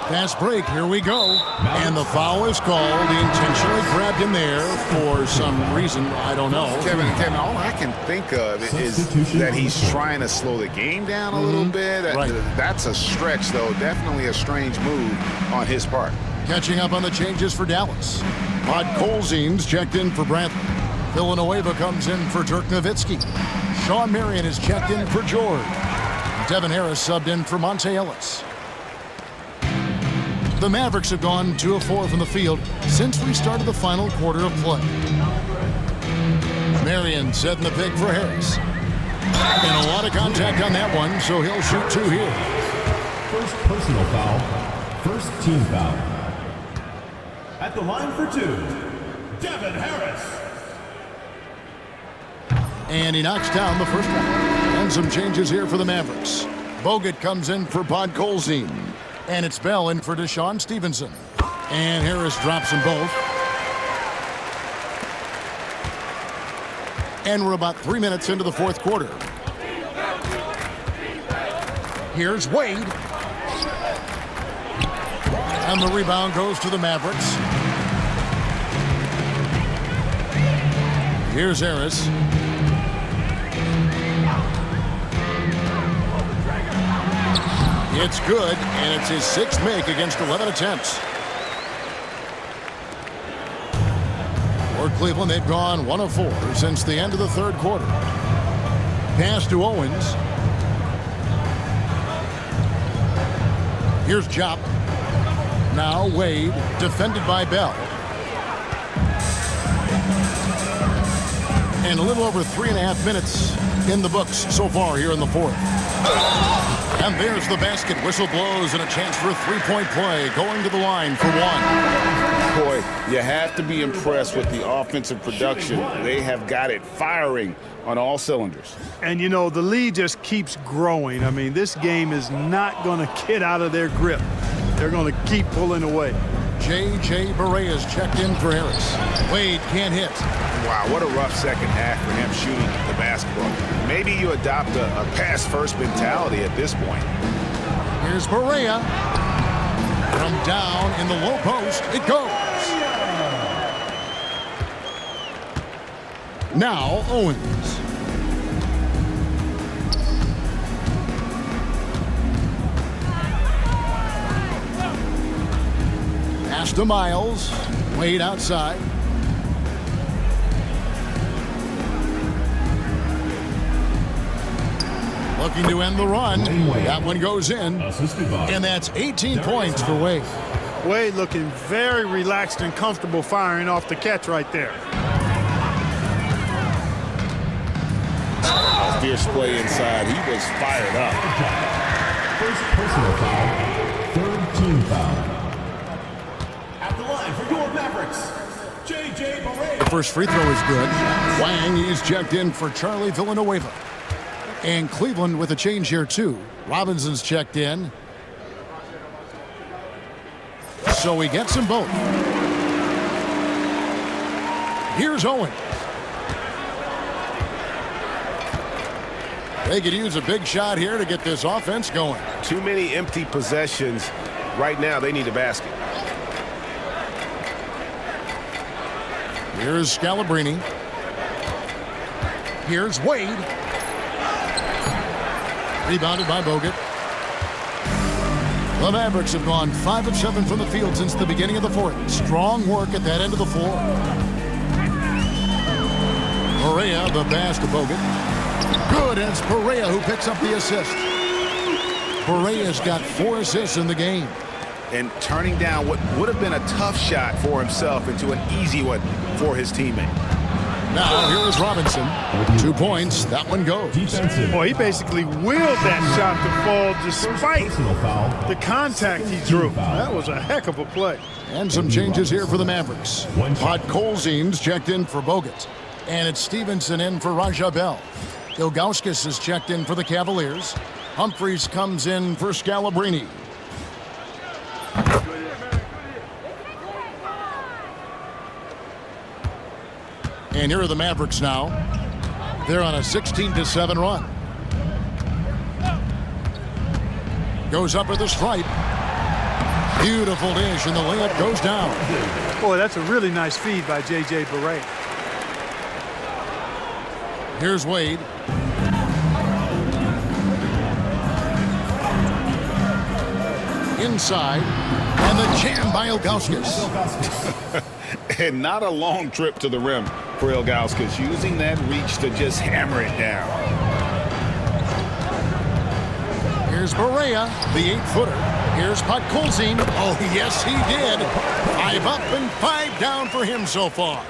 Fast break, here we go. And the foul is called. He intentionally grabbed him there for some reason, I don't know. Kevin, all I can think of is that he's trying to slow the game down a little bit. Right. That's a stretch, though. Definitely a strange move on his part. Catching up on the changes for Dallas. Rod Colzine's checked in for Bradley. Villanueva comes in for Dirk Nowitzki. Sean Marion is checked in for George. Devin Harris subbed in for Monte Ellis. The Mavericks have gone 2 of 4 from the field since we started the final quarter of play. Marion setting the pick for Harris. And a lot of contact on that one, so he'll shoot 2 here. First personal foul. First team foul. At the line for 2, Devin Harris. And he knocks down the first one. And some changes here for the Mavericks. Bogut comes in for Podkolzin. And it's Bell in for Deshaun Stevenson. And Harris drops them both. And we're about 3 minutes into the fourth quarter. Here's Wade. And the rebound goes to the Mavericks. Here's Harris. It's good, and it's his sixth make against 11 attempts. For Cleveland, they've gone 1 of 4 since the end of the third quarter. Pass to Owens. Here's Jop. Now Wade, defended by Bell. And a little over 3.5 minutes in the books so far here in the fourth. And there's the basket. Whistle blows and a chance for a three-point play going to the line for one. Boy, you have to be impressed with the offensive production. They have got it firing on all cylinders. And, you know, the lead just keeps growing. I mean, this game is not going to get out of their grip. They're going to keep pulling away. J.J. Barea is checked in for Harris. Wade can't hit. Wow, what a rough second half for him shooting the basketball. Maybe you adopt a pass-first mentality at this point. Here's Barea. From down in the low post, it goes. Now Owens. Pass to Miles. Wade outside. Looking to end the run. That one goes in. And that's 18 points for Wade. Wade looking very relaxed and comfortable firing off the catch right there. Fierce play inside. He was fired up. First personal foul, third team foul. At the line for your Mavericks, J.J. Barea. The first free throw is good. Wang, he's checked in for Charlie Villanueva. And Cleveland with a change here, too. Robinson's checked in. So he gets them both. Here's Owen. They could use a big shot here to get this offense going. Too many empty possessions. Right now, they need a basket. Here's Scalabrini. Here's Wade. Rebounded by Bogut. The Mavericks have gone 5 of 7 from the field since the beginning of the fourth. Strong work at that end of the floor. Barea, the pass to Bogut. Good, and it's Barea who picks up the assist. Barea's got 4 assists in the game. And turning down what would have been a tough shot for himself into an easy one for his teammate. Now, here is Robinson. 2 points. That one goes. Boy, he basically willed that shot to fall despite the contact he drew. That was a heck of a play. And some changes here for the Mavericks. Podkolzin's checked in for Bogut. And it's Stevenson in for Raja Bell. Ilgauskas is checked in for the Cavaliers. Humphries comes in for Scalabrini. And here are the Mavericks now. They're on a 16-7 run. Goes up with the stripe. Beautiful dish, and the layup goes down. Boy, that's a really nice feed by J.J. Barea. Here's Wade. Inside. And the jam by Ilgauskas. And not a long trip to the rim for Ilgauskas, using that reach to just hammer it down. Here's Barea, the 8-footer. Here's Podkolzin. Oh, yes, he did. 5 up and 5 down for him so far.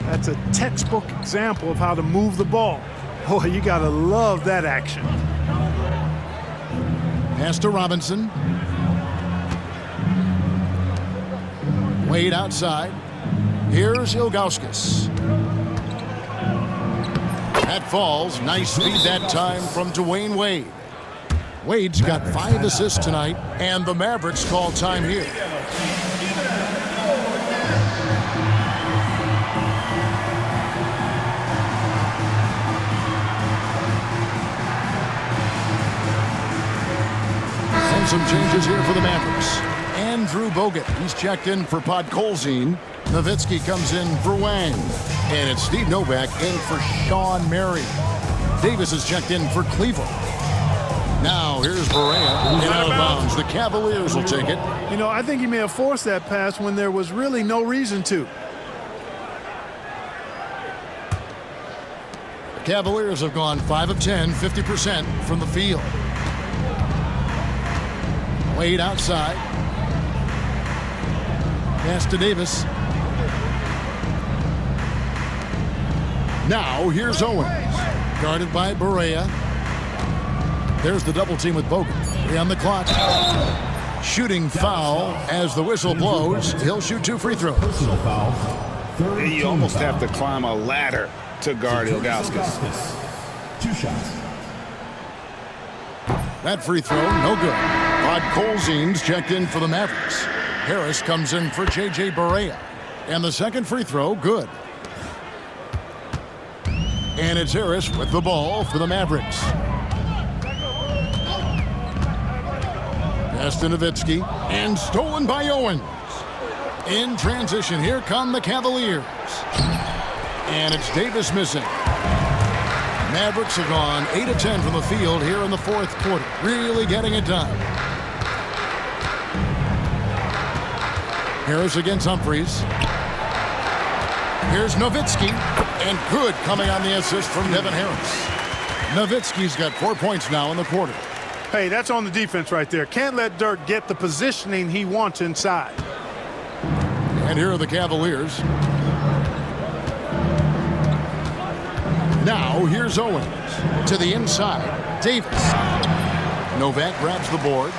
That's a textbook example of how to move the ball. Boy, you got to love that action. Pass to Robinson. Wade outside. Here's Ilgauskas. That falls. Nice speed that time from Dwayne Wade. Wade's got 5 assists tonight, and the Mavericks call time here. And some changes here for the Mavericks. Andrew Bogut, he's checked in for Podkolzin. Nowitzki comes in for Wang. And it's Steve Novak in for Sean Murray. Davis is checked in for Cleveland. Now here's Barea in out of bounds. The Cavaliers will take it. You know, I think he may have forced that pass when there was really no reason to. The Cavaliers have gone 5 of 10, 50% from the field. Wade outside. Pass to Davis. Now here's Owens. Guarded by Barea. There's the double team with Bogut. 3 on the clock. Shooting foul as the whistle blows. He'll shoot 2 free throws. Personal foul. You almost have to climb a ladder to guard Ilgauskas. 2 shots. That free throw, no good. Podkolzin's checked in for the Mavericks. Harris comes in for J.J. Barea. And the second free throw, good. And it's Harris with the ball for the Mavericks. Pass to Nowitzki, and stolen by Owens. In transition, here come the Cavaliers. And it's Davis missing. Mavericks have gone 8 of 10 from the field here in the 4th quarter. Really getting it done. Harris against Humphries. Here's Nowitzki, and good coming on the assist from Devin Harris. Nowitzki's got 4 points now in the quarter. Hey, that's on the defense right there. Can't let Dirk get the positioning he wants inside. And here are the Cavaliers. Now here's Owens to the inside. Davis. Novak grabs the board.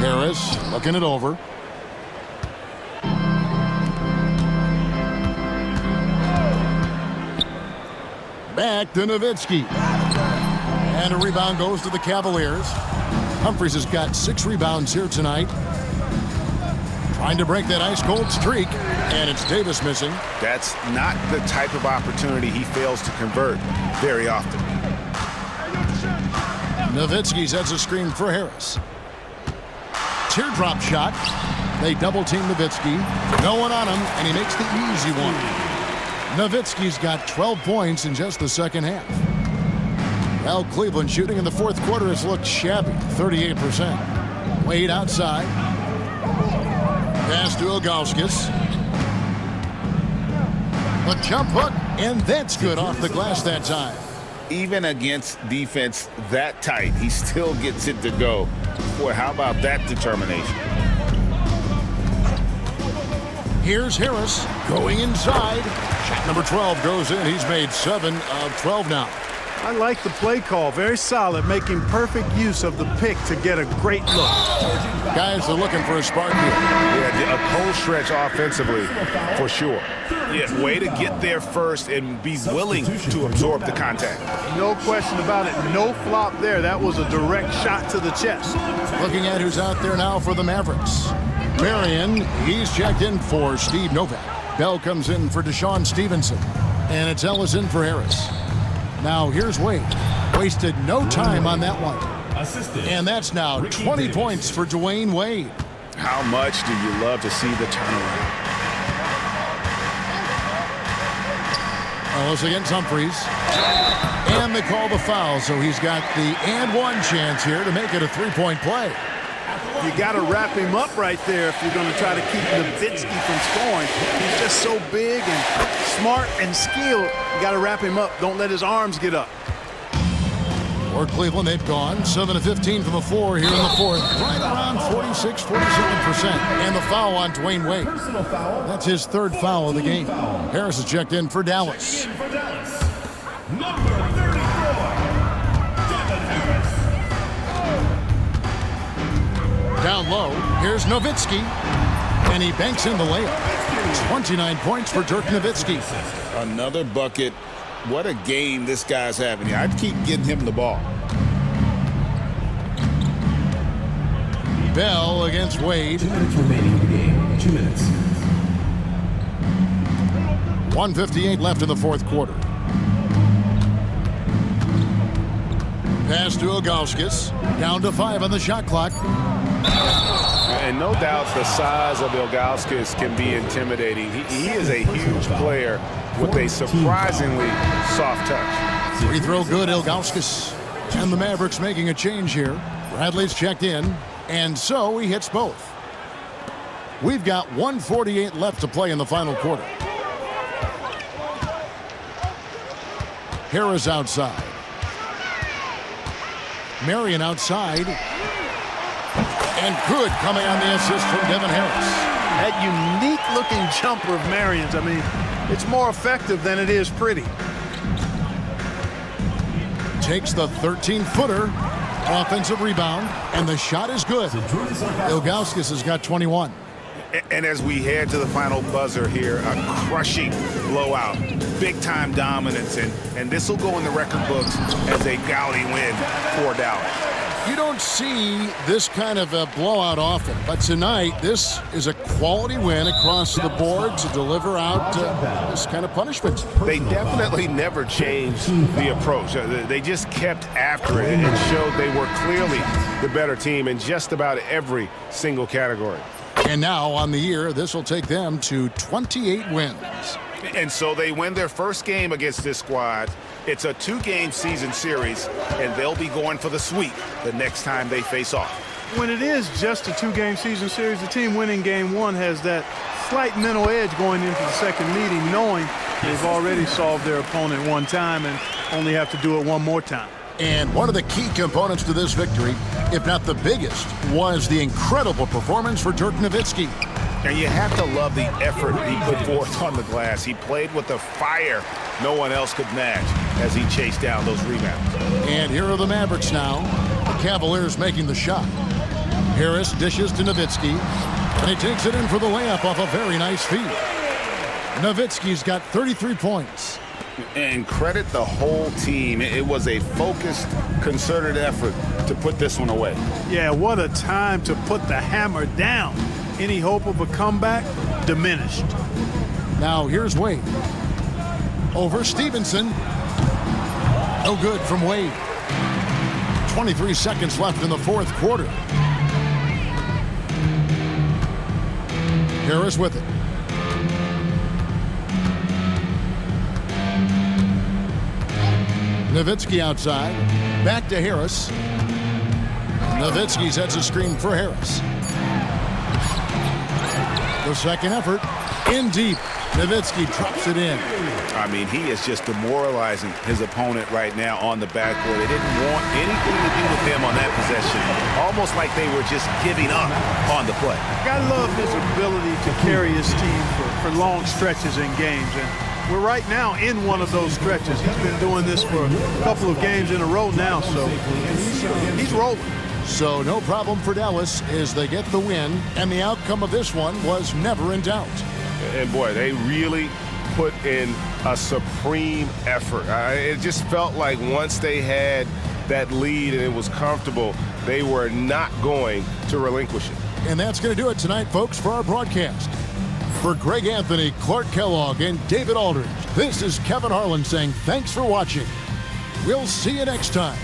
Harris looking it over. Back to Nowitzki. And a rebound goes to the Cavaliers. Humphries has got 6 rebounds here tonight. Trying to break that ice-cold streak. And it's Davis missing. That's not the type of opportunity he fails to convert very often. Nowitzki sets a screen for Harris. Teardrop shot. They double-team Nowitzki. No one on him, and he makes the easy one. Nowitzki's got 12 points in just the second half. Well, Cleveland shooting in the 4th quarter has looked shabby, 38%. Wade outside. Pass to Ilgauskas. A jump hook, and that's good off the glass that time. Even against defense that tight, he still gets it to go. Boy, how about that determination? Here's Harris going inside. Shot number 12 goes in. He's made 7 of 12 now. I like the play call. Very solid, making perfect use of the pick to get a great look. Guys are looking for a spark here. Yeah, a cold stretch offensively, for sure. Yeah, way to get there first and be willing to absorb the contact. No question about it. No flop there. That was a direct shot to the chest. Looking at who's out there now for the Mavericks. Marion, he's checked in for Steve Novak. Bell comes in for Deshaun Stevenson. And it's Ellis in for Harris. Now here's Wade. Wasted no time on that one. And that's now 20 points for Dwayne Wade. How much do you love to see the turnaround? Ellis against Humphries. And they call the foul, so he's got the and one chance here to make it a 3-point play. You got to wrap him up right there if you're going to try to keep Nowitzki from scoring. He's just so big and smart and skilled. You got to wrap him up. Don't let his arms get up. For Cleveland, they've gone 7 of 15 from the floor here in the 4th. Right around 46, 47%. And the foul on Dwayne Wade. That's his 3rd foul of the game. Harris is checked in for Dallas. Number 34, Devin Harris. Down low, here's Nowitzki. And he banks in the layup. 29 points for Dirk Nowitzki. Another bucket. What a game this guy's having here. I'd keep getting him the ball. Bell against Wade. 2 minutes remaining in the game. 2 minutes. 1:58 left in the fourth quarter. Pass to Ilgauskas. Down to 5 on the shot clock. And no doubt the size of Ilgauskas can be intimidating. He is a huge player with a surprisingly soft touch. Free throw good, Ilgauskas. And the Mavericks making a change here. Bradley's checked in, and so he hits both. We've got 1:48 left to play in the final quarter. Harris outside. Marion outside. And good coming on the assist from Devin Harris. That unique-looking jumper of Marion's, I mean, it's more effective than it is pretty. Takes the 13-footer. Offensive rebound, and the shot is good. Ilgauskas has got 21. And as we head to the final buzzer here, a crushing blowout, big-time dominance, and this will go in the record books as a gaudy win for Dallas. You don't see this kind of a blowout often, but tonight this is a quality win across the board to deliver out this kind of punishment. They definitely never changed the approach. They just kept after it and showed they were clearly the better team in just about every single category. And now on the year, this will take them to 28 wins. And so they win their first game against this squad. It's a 2-game season series, and they'll be going for the sweep the next time they face off. When it is just a 2-game season series, the team winning game 1 has that slight mental edge going into the second meeting, knowing they've already solved their opponent one time and only have to do it one more time. And one of the key components to this victory, if not the biggest, was the incredible performance for Dirk Nowitzki. And you have to love the effort he put forth on the glass. He played with a fire no one else could match as he chased down those rebounds. And here are the Mavericks now. The Cavaliers making the shot. Harris dishes to Nowitzki, and he takes it in for the layup off a very nice feed. Nowitzki's got 33 points. And credit the whole team. It was a focused, concerted effort to put this one away. Yeah, what a time to put the hammer down. Any hope of a comeback diminished. Now here's Wade. Over Stevenson. No good from Wade. 23 seconds left in the fourth quarter. Harris with it. Nowitzki outside. Back to Harris. Nowitzki sets a screen for Harris. The second effort. In deep. Nowitzki drops it in. I mean, he is just demoralizing his opponent right now on the backboard. They didn't want anything to do with him on that possession. Almost like they were just giving up on the play. I love his ability to carry his team for long stretches in games. And we're right now in one of those stretches. He's been doing this for a couple of games in a row now, so he's rolling. So no problem for Dallas as they get the win, and the outcome of this one was never in doubt. And boy, they really put in a supreme effort. It just felt like once they had that lead and it was comfortable, they were not going to relinquish it. And that's going to do it tonight, folks, for our broadcast. For Greg Anthony, Clark Kellogg, and David Aldridge, this is Kevin Harlan saying thanks for watching. We'll see you next time.